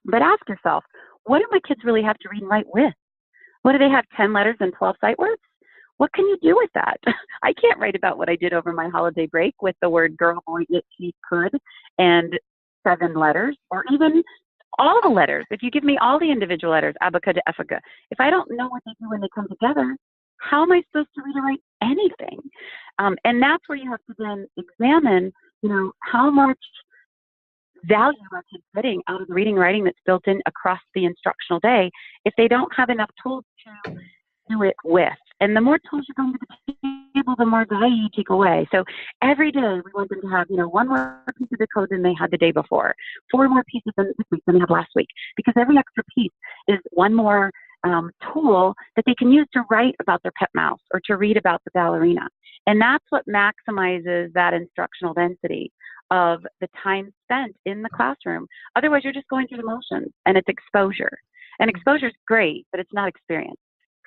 but ask yourself, what do my kids really have to read and write with? What do they have, 10 letters and 12 sight words? What can you do with that? I can't write about what I did over my holiday break with the word girl, boy, it, she, could, and 7 letters, or even all the letters. If you give me all the individual letters, abaca to effica, if I don't know what they do when they come together, how am I supposed to read or write anything? And that's where you have to then examine, how much value are kids getting out of the reading and writing that's built in across the instructional day if they don't have enough tools to do it with. And the more tools you bring to the table, the more value you take away. So every day we want them to have, one more piece of the code than they had the day before, 4 more pieces this week than they had last week, because every extra piece is one more tool that they can use to write about their pet mouse or to read about the ballerina. And that's what maximizes that instructional density of the time spent in the classroom. Otherwise, you're just going through the motions, and it's exposure. And exposure is great, but it's not experience.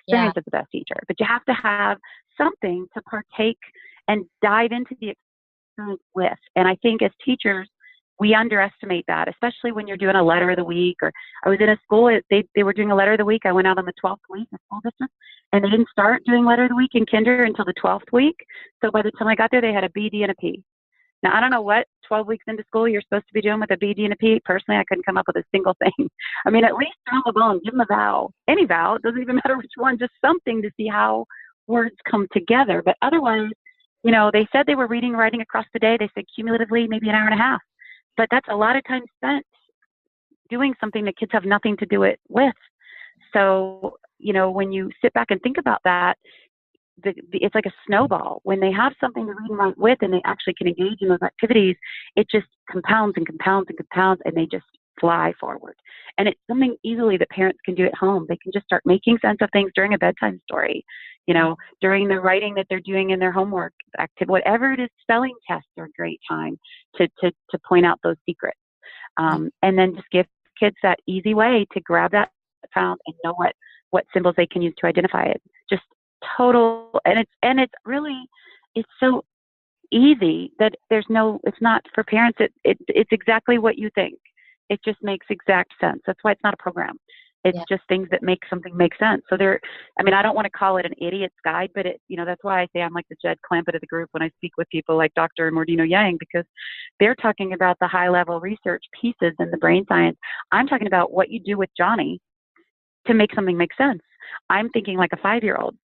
Experience is the best teacher. But you have to have something to partake and dive into the experience with. And I think as teachers, we underestimate that, especially when you're doing a letter of the week. Or I was in a school, they were doing a letter of the week. I went out on the 12th week, the school district, and they didn't start doing letter of the week in kinder until the 12th week. So by the time I got there, they had a B, D, and a P. Now, I don't know what 12 weeks into school you're supposed to be doing with a B, D, and a P. Personally, I couldn't come up with a single thing. I mean, at least throw them a bone, give them a vowel. Any vowel, it doesn't even matter which one, just something to see how words come together. But otherwise, they said they were reading and writing across the day. They said cumulatively maybe an hour and a half. But that's a lot of time spent doing something that kids have nothing to do it with. So, when you sit back and think about that, it's like a snowball. When they have something to read and write with and they actually can engage in those activities, it just compounds and compounds and compounds, and they just fly forward. And it's something easily that parents can do at home. They can just start making sense of things during a bedtime story. during the writing that they're doing in their homework active, whatever it is, spelling tests are a great time to point out those secrets. And then just give kids that easy way to grab that sound and know what symbols they can use to identify it. Just total, and it's really, it's so easy that it's not for parents. It's exactly what you think. It just makes exact sense. That's why it's not a program. It's just things that make something make sense. So I don't want to call it an idiot's guide, but that's why I say I'm like the Jed Clampett of the group when I speak with people like Dr. Mordino Yang, because they're talking about the high level research pieces in the brain science. I'm talking about what you do with Johnny to make something make sense. I'm thinking like a 5-year-old,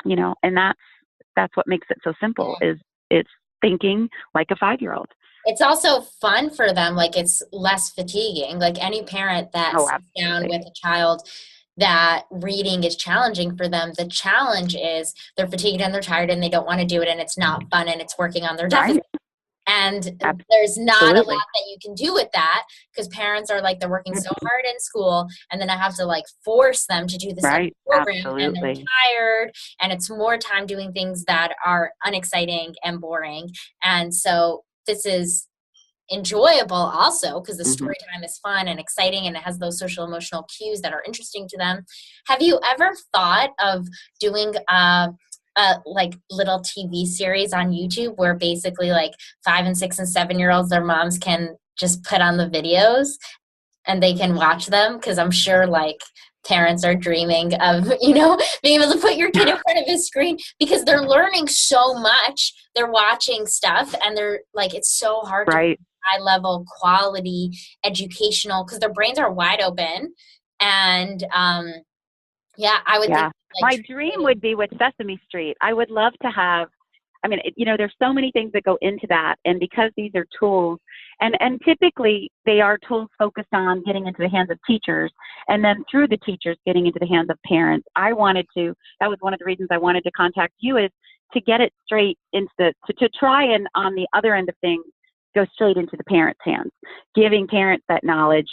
and that's what makes it so simple, is it's thinking like a 5-year-old. It's also fun for them. Like, it's less fatiguing. Like, any parent that sits down with a child that reading is challenging for them, the challenge is they're fatigued and they're tired and they don't want to do it, and it's not fun, and it's working on their deficit. And there's not a lot that you can do with that, because parents are like, they're working so hard in school, and then I have to like force them to do this program, and they're tired, and it's more time doing things that are unexciting and boring. And so this is enjoyable also, because the story time is fun and exciting, and it has those social emotional cues that are interesting to them. Have you ever thought of doing like little TV series on YouTube where basically like 5 and 6 and 7-year-olds, their moms can just put on the videos and they can watch them? Because I'm sure like parents are dreaming of, being able to put your kid in front of a screen, because they're learning so much. They're watching stuff, and they're like, it's so hard to high level quality educational, because their brains are wide open. And I would think, my dream would be with Sesame Street. I would love to have, there's so many things that go into that. And because these are tools, and typically they are tools focused on getting into the hands of teachers, and then through the teachers getting into the hands of parents. That was one of the reasons I wanted to contact you, is to get it straight into to try and on the other end of things, go straight into the parents' hands, giving parents that knowledge,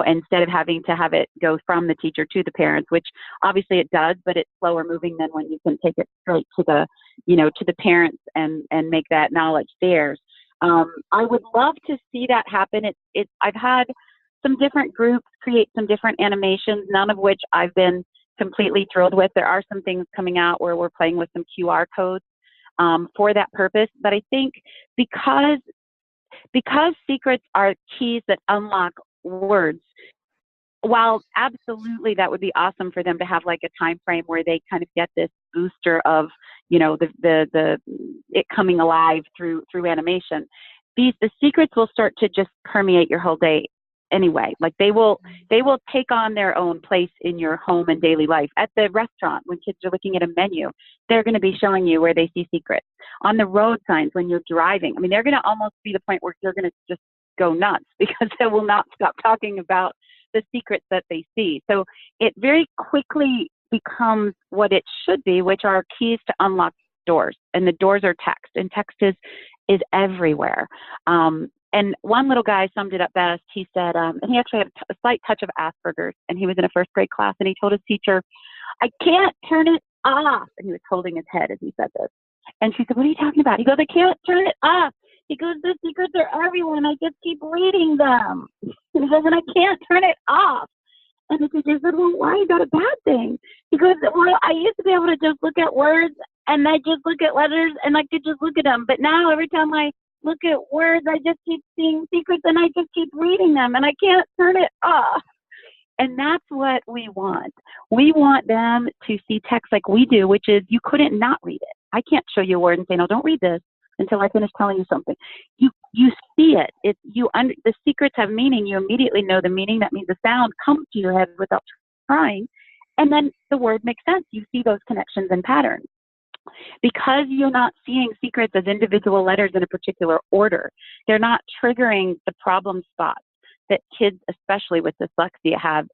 instead of having to have it go from the teacher to the parents, which obviously it does, but it's slower moving than when you can take it straight to the parents and make that knowledge theirs. I would love to see that happen. I've had some different groups create some different animations, none of which I've been completely thrilled with. There are some things coming out where we're playing with some QR codes for that purpose. But I think because secrets are keys that unlock words, while absolutely that would be awesome for them to have like a time frame where they kind of get this booster of, the it coming alive through animation, the secrets will start to just permeate your whole day anyway. Like they will take on their own place in your home and daily life. At the restaurant, when kids are looking at a menu, they're going to be showing you where they see secrets. On the road signs when you're driving, they're going to almost be the point where you're going to just go nuts, because they will not stop talking about the secrets that they see. So it very quickly becomes what it should be, which are keys to unlock doors. And the doors are text, and text is everywhere. And one little guy summed it up best. He said, and he actually had a slight touch of Asperger's, and he was in a first grade class, and he told his teacher, "I can't turn it off." And he was holding his head as he said this. And she said, "What are you talking about?" He goes, "I can't turn it off." He goes, "The secrets are everywhere, and I just keep reading them." And he goes, "And I can't turn it off." And the teacher said, "Well, why is that a bad thing?" He goes, "Well, I used to be able to just look at words, and I just look at letters, and I could just look at them. But now every time I look at words, I just keep seeing secrets, and I just keep reading them, and I can't turn it off." And that's what we want. We want them to see text like we do, which is you couldn't not read it. I can't show you a word and say, "No, don't read this until I finish telling you something." You see it. The secrets have meaning. You immediately know the meaning. That means the sound comes to your head without trying. And then the word makes sense. You see those connections and patterns. Because you're not seeing secrets as individual letters in a particular order, they're not triggering the problem spots that kids, especially with dyslexia, have,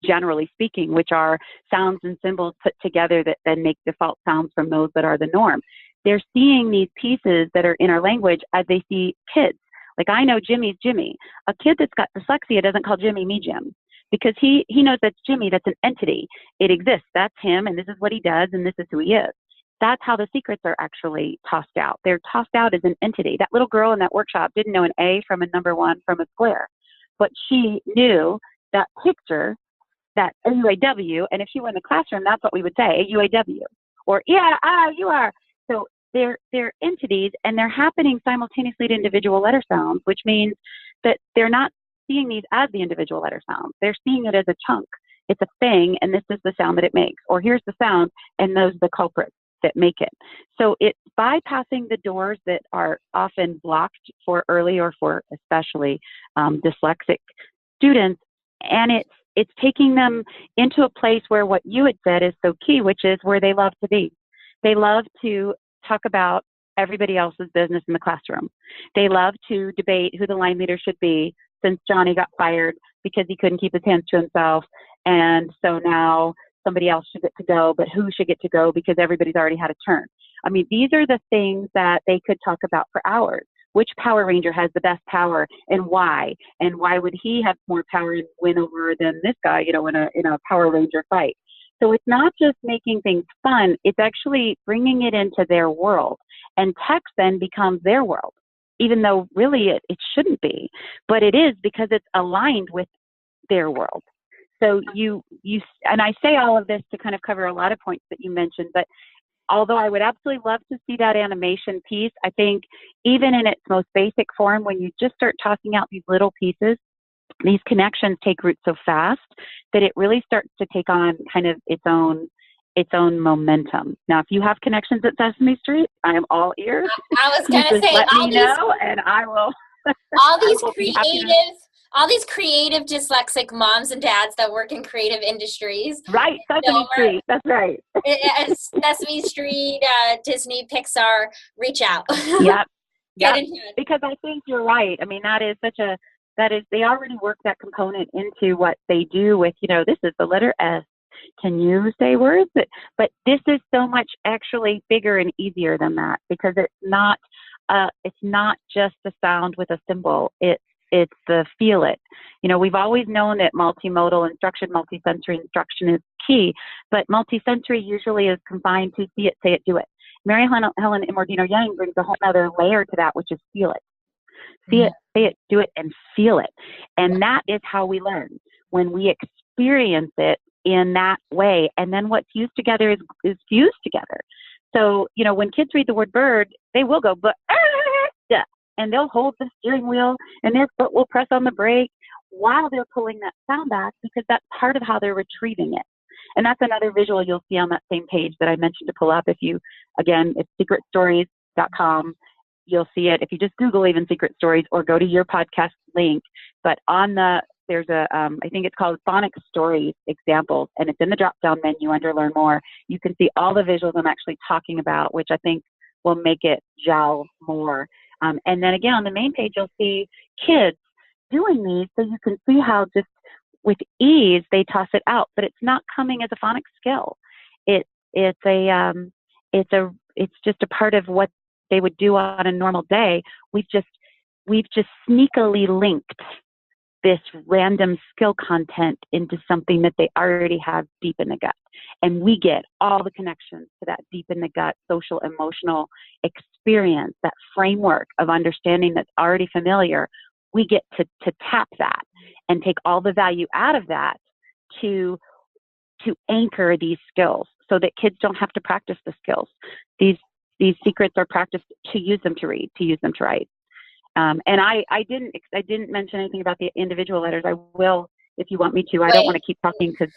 generally speaking, which are sounds and symbols put together that then make default sounds from those that are the norm. They're seeing these pieces that are in our language as they see kids. Like, I know Jimmy's Jimmy. A kid that's got dyslexia doesn't call Jimmy me Jim. because he knows that's Jimmy, that's an entity. It exists. That's him, and this is what he does, and this is who he is. That's how the secrets are actually tossed out. They're tossed out as an entity. That little girl in that workshop didn't know an A from a number one from a square, but she knew that picture, that UAW, and if she were in the classroom, that's what we would say, a UAW, or yeah, you are. So they're entities, and they're happening simultaneously to individual letter sounds, which means that they're not seeing these as the individual letter sounds. They're seeing it as a chunk. It's a thing, and this is the sound that it makes, or here's the sound, and those are the culprits that make it. So it's bypassing the doors that are often blocked for early or for especially dyslexic students, and it's taking them into a place where what you had said is so key, which is where they love to be. They love to talk about everybody else's business in the classroom. They love to debate who the line leader should be, since Johnny got fired because he couldn't keep his hands to himself. And so now somebody else should get to go, but who should get to go because everybody's already had a turn. I mean, these are the things that they could talk about for hours. Which Power Ranger has the best power and why? And why would he have more power and win over than this guy, in a Power Ranger fight? So it's not just making things fun, it's actually bringing it into their world. And text then becomes their world, even though really it shouldn't be. But it is, because it's aligned with their world. So and I say all of this to kind of cover a lot of points that you mentioned, but although I would absolutely love to see that animation piece, I think even in its most basic form, when you just start tossing out these little pieces, these connections take root so fast that it really starts to take on kind of its own momentum. Now, if you have connections at Sesame Street, I am all ears. I was going to say, let me know, and I will. All these creative dyslexic moms and dads that work in creative industries. Right, Sesame Street. That's right. Sesame Street, Disney, Pixar, reach out. Yep. Get Yep. Because I think you're right. I mean, they already work that component into what they do with, this is the letter S. Can you say words? But this is so much actually bigger and easier than that, because it's not just the sound with a symbol. It's the feel it. We've always known that multimodal instruction, multisensory instruction is key, but multisensory usually is confined to see it, say it, do it. Mary Helen Immordino-Young brings a whole other layer to that, which is feel it. See it, say it, do it, and feel it. And that is how we learn, when we experience it in that way. And then what's used together is fused together. So, when kids read the word bird, they will go, but, and they'll hold the steering wheel and their foot will press on the brake while they're pulling that sound back, because that's part of how they're retrieving it. And that's another visual you'll see on that same page that I mentioned to pull up. It's secretstories.com. You'll see it if you just Google even Secret Stories or go to your podcast link. But there's I think it's called Phonics Stories Examples, and it's in the drop-down menu under Learn More. You can see all the visuals I'm actually talking about, which I think will make it gel more. And then again, on the main page, you'll see kids doing these, so you can see how just with ease they toss it out. But it's not coming as a phonics skill. It's just a part of what they would do on a normal day. We've just sneakily linked this random skill content into something that they already have deep in the gut. And we get all the connections to that deep in the gut social emotional experience, that framework of understanding that's already familiar. We get to tap that and take all the value out of that to anchor these skills, so that kids don't have to practice the skills. These secrets are practiced to use them to read, to use them to write. And I didn't mention anything about the individual letters. I will if you want me to. I don't want to keep talking because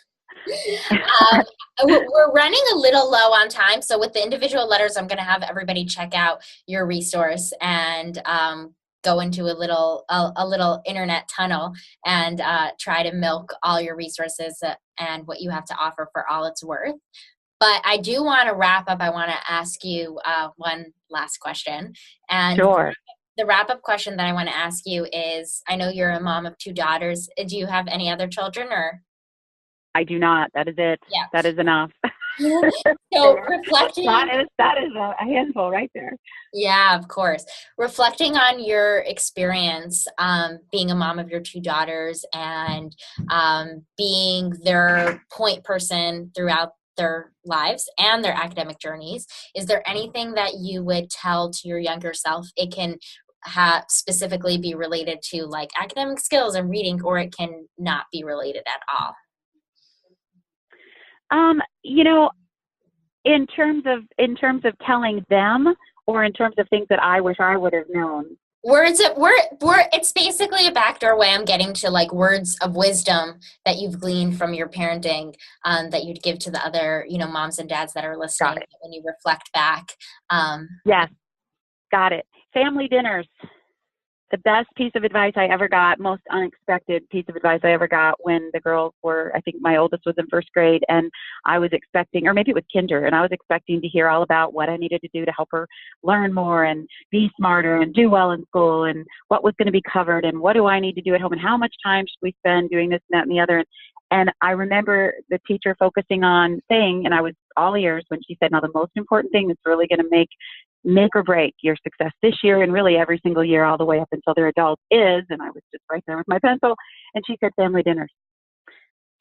we're running a little low on time. So with the individual letters, I'm going to have everybody check out your resource and go into a little internet tunnel and try to milk all your resources and what you have to offer for all it's worth. But I do want to wrap up. I want to ask you one last question. And sure. The wrap-up question that I want to ask you is, I know you're a mom of 2 daughters. Do you have any other children, or? I do not. That is it. Yeah. That is enough. So reflecting, That is a handful right there. yeah, of course. Reflecting on your experience being a mom of your two daughters and being their point person throughout their lives and their academic journeys, is there anything that you would tell to your younger self? It can specifically be related to like academic skills and reading, or it can not be related at all. You know, in terms of telling them, or in terms of things that I wish I would have known. It's basically a backdoor way I'm getting to like words of wisdom that you've gleaned from your parenting, that you'd give to the other, moms and dads that are listening Got it. when you reflect back. Yes, got it. Family dinners. The best piece of advice I ever got, most unexpected piece of advice I ever got, when the girls were, I think my oldest was in first grade, and I was expecting, or maybe it was kinder, and I was expecting to hear all about what I needed to do to help her learn more and be smarter and do well in school, and what was going to be covered, and what do I need to do at home, and how much time should we spend doing this and that and the other. And I remember the teacher focusing on saying, and I was all ears when she said, now the most important thing that's really going to make or break your success this year, and really every single year all the way up until they're adults, is, and I was just right there with my pencil, and she said family dinners.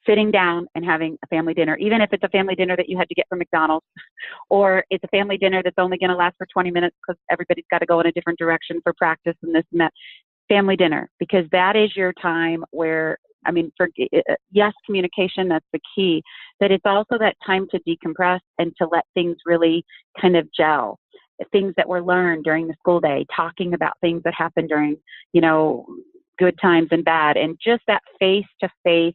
Sitting down and having a family dinner, even if it's a family dinner that you had to get from McDonald's, or it's a family dinner that's only going to last for 20 minutes because everybody's got to go in a different direction for practice and this and that. Family dinner, because that is your time where, yes, communication, that's the key, but it's also that time to decompress and to let things really kind of gel. Things that were learned during the school day, talking about things that happened during, good times and bad, and just that face-to-face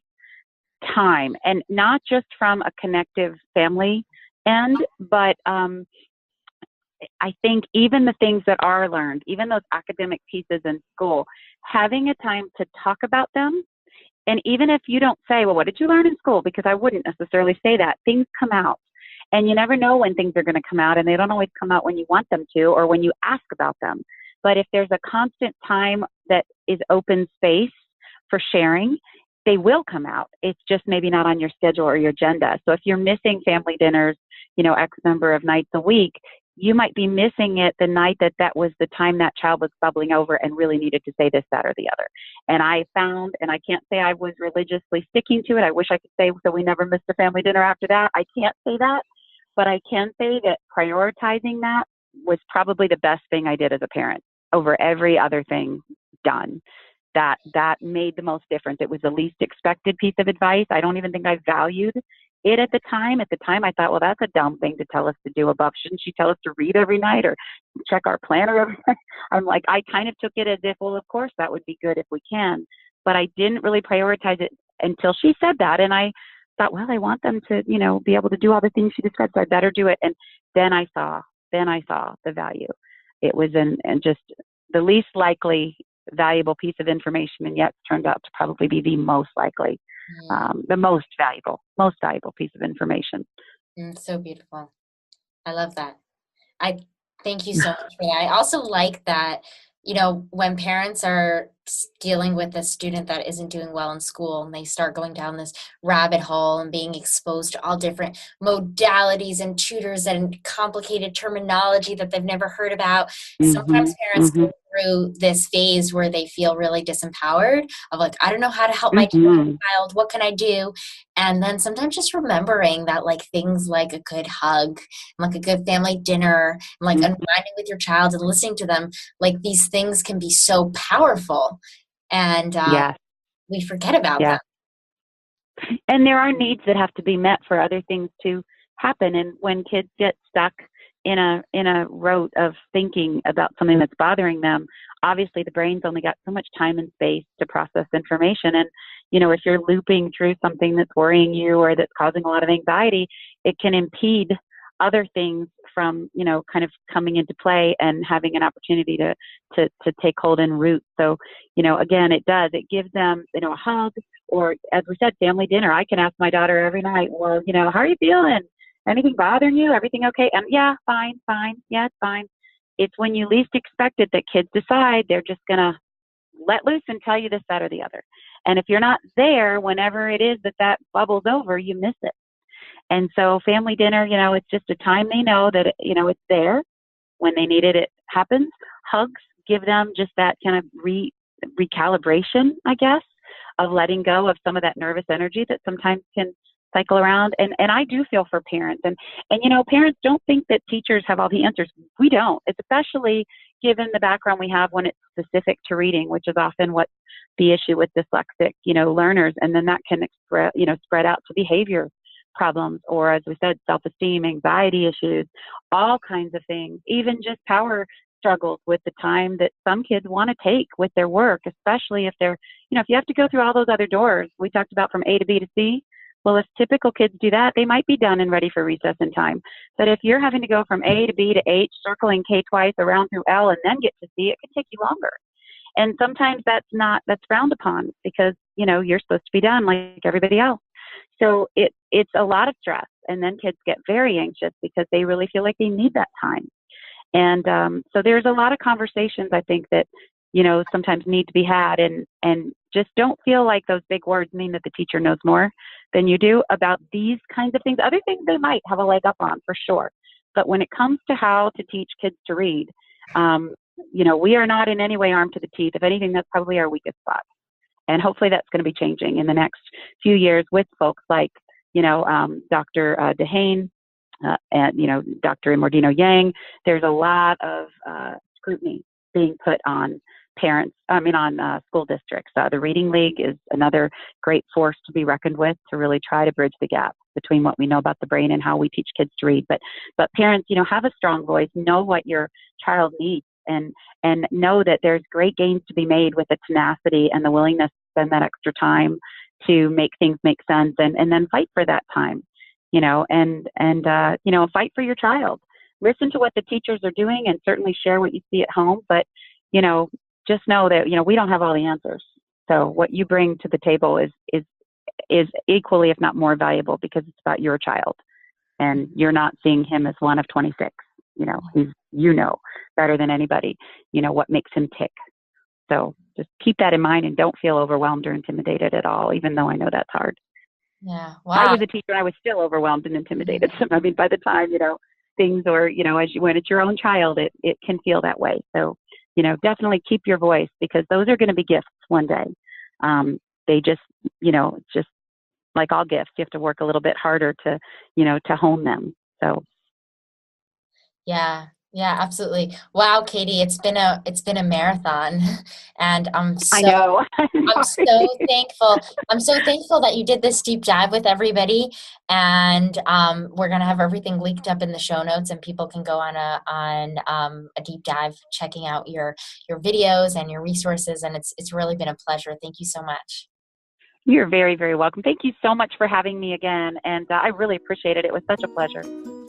time, and not just from a connective family end, but I think even the things that are learned, even those academic pieces in school, having a time to talk about them. And even if you don't say, well, what did you learn in school? Because I wouldn't necessarily say that. Things come out. And you never know when things are going to come out, and they don't always come out when you want them to or when you ask about them. But if there's a constant time that is open space for sharing, they will come out. It's just maybe not on your schedule or your agenda. So if you're missing family dinners, X number of nights a week, you might be missing it the night that was the time that child was bubbling over and really needed to say this, that, or the other. And I found, and I can't say I was religiously sticking to it. I wish I could say, so we never missed a family dinner after that. I can't say that. But I can say that prioritizing that was probably the best thing I did as a parent over every other thing done. That made the most difference. It was the least expected piece of advice. I don't even think I valued it at the time. At the time, I thought, well, that's a dumb thing to tell us to do above. Shouldn't she tell us to read every night or check our planner every night? I'm like, I kind of took it as if, well, of course, that would be good if we can. But I didn't really prioritize it until she said that. And I thought, well, I want them to, be able to do all the things she described, so I better do it. And then I saw the value. It was and just the least likely valuable piece of information, and yet turned out to probably be the most likely, the most valuable piece of information. So beautiful. I love that. I thank you so much for that. I also like that, when parents are dealing with a student that isn't doing well in school and they start going down this rabbit hole and being exposed to all different modalities and tutors and complicated terminology that they've never heard about. Sometimes parents go through this phase where they feel really disempowered of like, I don't know how to help my child. What can I do? And then sometimes just remembering that like things like a good hug, like a good family dinner, and like unwinding with your child and listening to them, like these things can be so powerful. And we forget about them. And there are needs that have to be met for other things to happen. And when kids get stuck in a rote of thinking about something that's bothering them, obviously the brain's only got so much time and space to process information. And, if you're looping through something that's worrying you or that's causing a lot of anxiety, it can impede other things from, kind of coming into play and having an opportunity to take hold and root. So, again, it gives them, a hug, or as we said, family dinner. I can ask my daughter every night, well, how are you feeling? Anything bothering you? Everything okay? And yeah, fine. Yeah, it's fine. It's when you least expect it that kids decide they're just going to let loose and tell you this, that, or the other. And if you're not there, whenever it is that bubbles over, you miss it. And so family dinner, it's just a time they know that, it's there when they need it. It happens. Hugs give them just that kind of recalibration, I guess, of letting go of some of that nervous energy that sometimes can cycle around. And I do feel for parents. And parents don't think that teachers have all the answers. We don't, especially given the background we have when it's specific to reading, which is often what's the issue with dyslexic, learners. And then that can spread out to behavior problems, or as we said, self-esteem, anxiety issues, all kinds of things, even just power struggles with the time that some kids want to take with their work, especially if they're, if you have to go through all those other doors we talked about from A to B to C. Well, if typical kids do that, they might be done and ready for recess in time. But if you're having to go from A to B to H, circling K twice around through L and then get to C, it can take you longer. And sometimes that's frowned upon because, you're supposed to be done like everybody else. So it's a lot of stress. And then kids get very anxious because they really feel like they need that time. And so there's a lot of conversations, I think, that, sometimes need to be had, and just don't feel like those big words mean that the teacher knows more than you do about these kinds of things. Other things they might have a leg up on for sure. But when it comes to how to teach kids to read, we are not in any way armed to the teeth. If anything, that's probably our weakest spot. And hopefully that's going to be changing in the next few years with folks like, Dr. DeHane, and, Dr. Imordino Yang. There's a lot of scrutiny being put on school districts. The Reading League is another great force to be reckoned with to really try to bridge the gap between what we know about the brain and how we teach kids to read. But parents, have a strong voice, know what your child needs, and know that there's great gains to be made with the tenacity and the willingness to spend that extra time to make things make sense, and then fight for that time, and fight for your child. Listen to what the teachers are doing and certainly share what you see at home. But, just know that, we don't have all the answers. So what you bring to the table is equally, if not more valuable, because it's about your child and you're not seeing him as one of 26. He's, better than anybody, what makes him tick. So just keep that in mind and don't feel overwhelmed or intimidated at all, even though I know that's hard. Yeah. I Wow. was a teacher and I was still overwhelmed and intimidated. So, by the time, things, or, when it's your own child, it can feel that way. So, definitely keep your voice, because those are going to be gifts one day. They just, it's just like all gifts, you have to work a little bit harder to, to hone them. So. Yeah. Yeah, absolutely. Wow, Katie, it's been a marathon, and I know. I'm so thankful. I'm so thankful that you did this deep dive with everybody, and we're gonna have everything linked up in the show notes, and people can go on a deep dive, checking out your videos and your resources. And it's really been a pleasure. Thank you so much. You're very, very welcome. Thank you so much for having me again. And I really appreciate it. It was such a pleasure.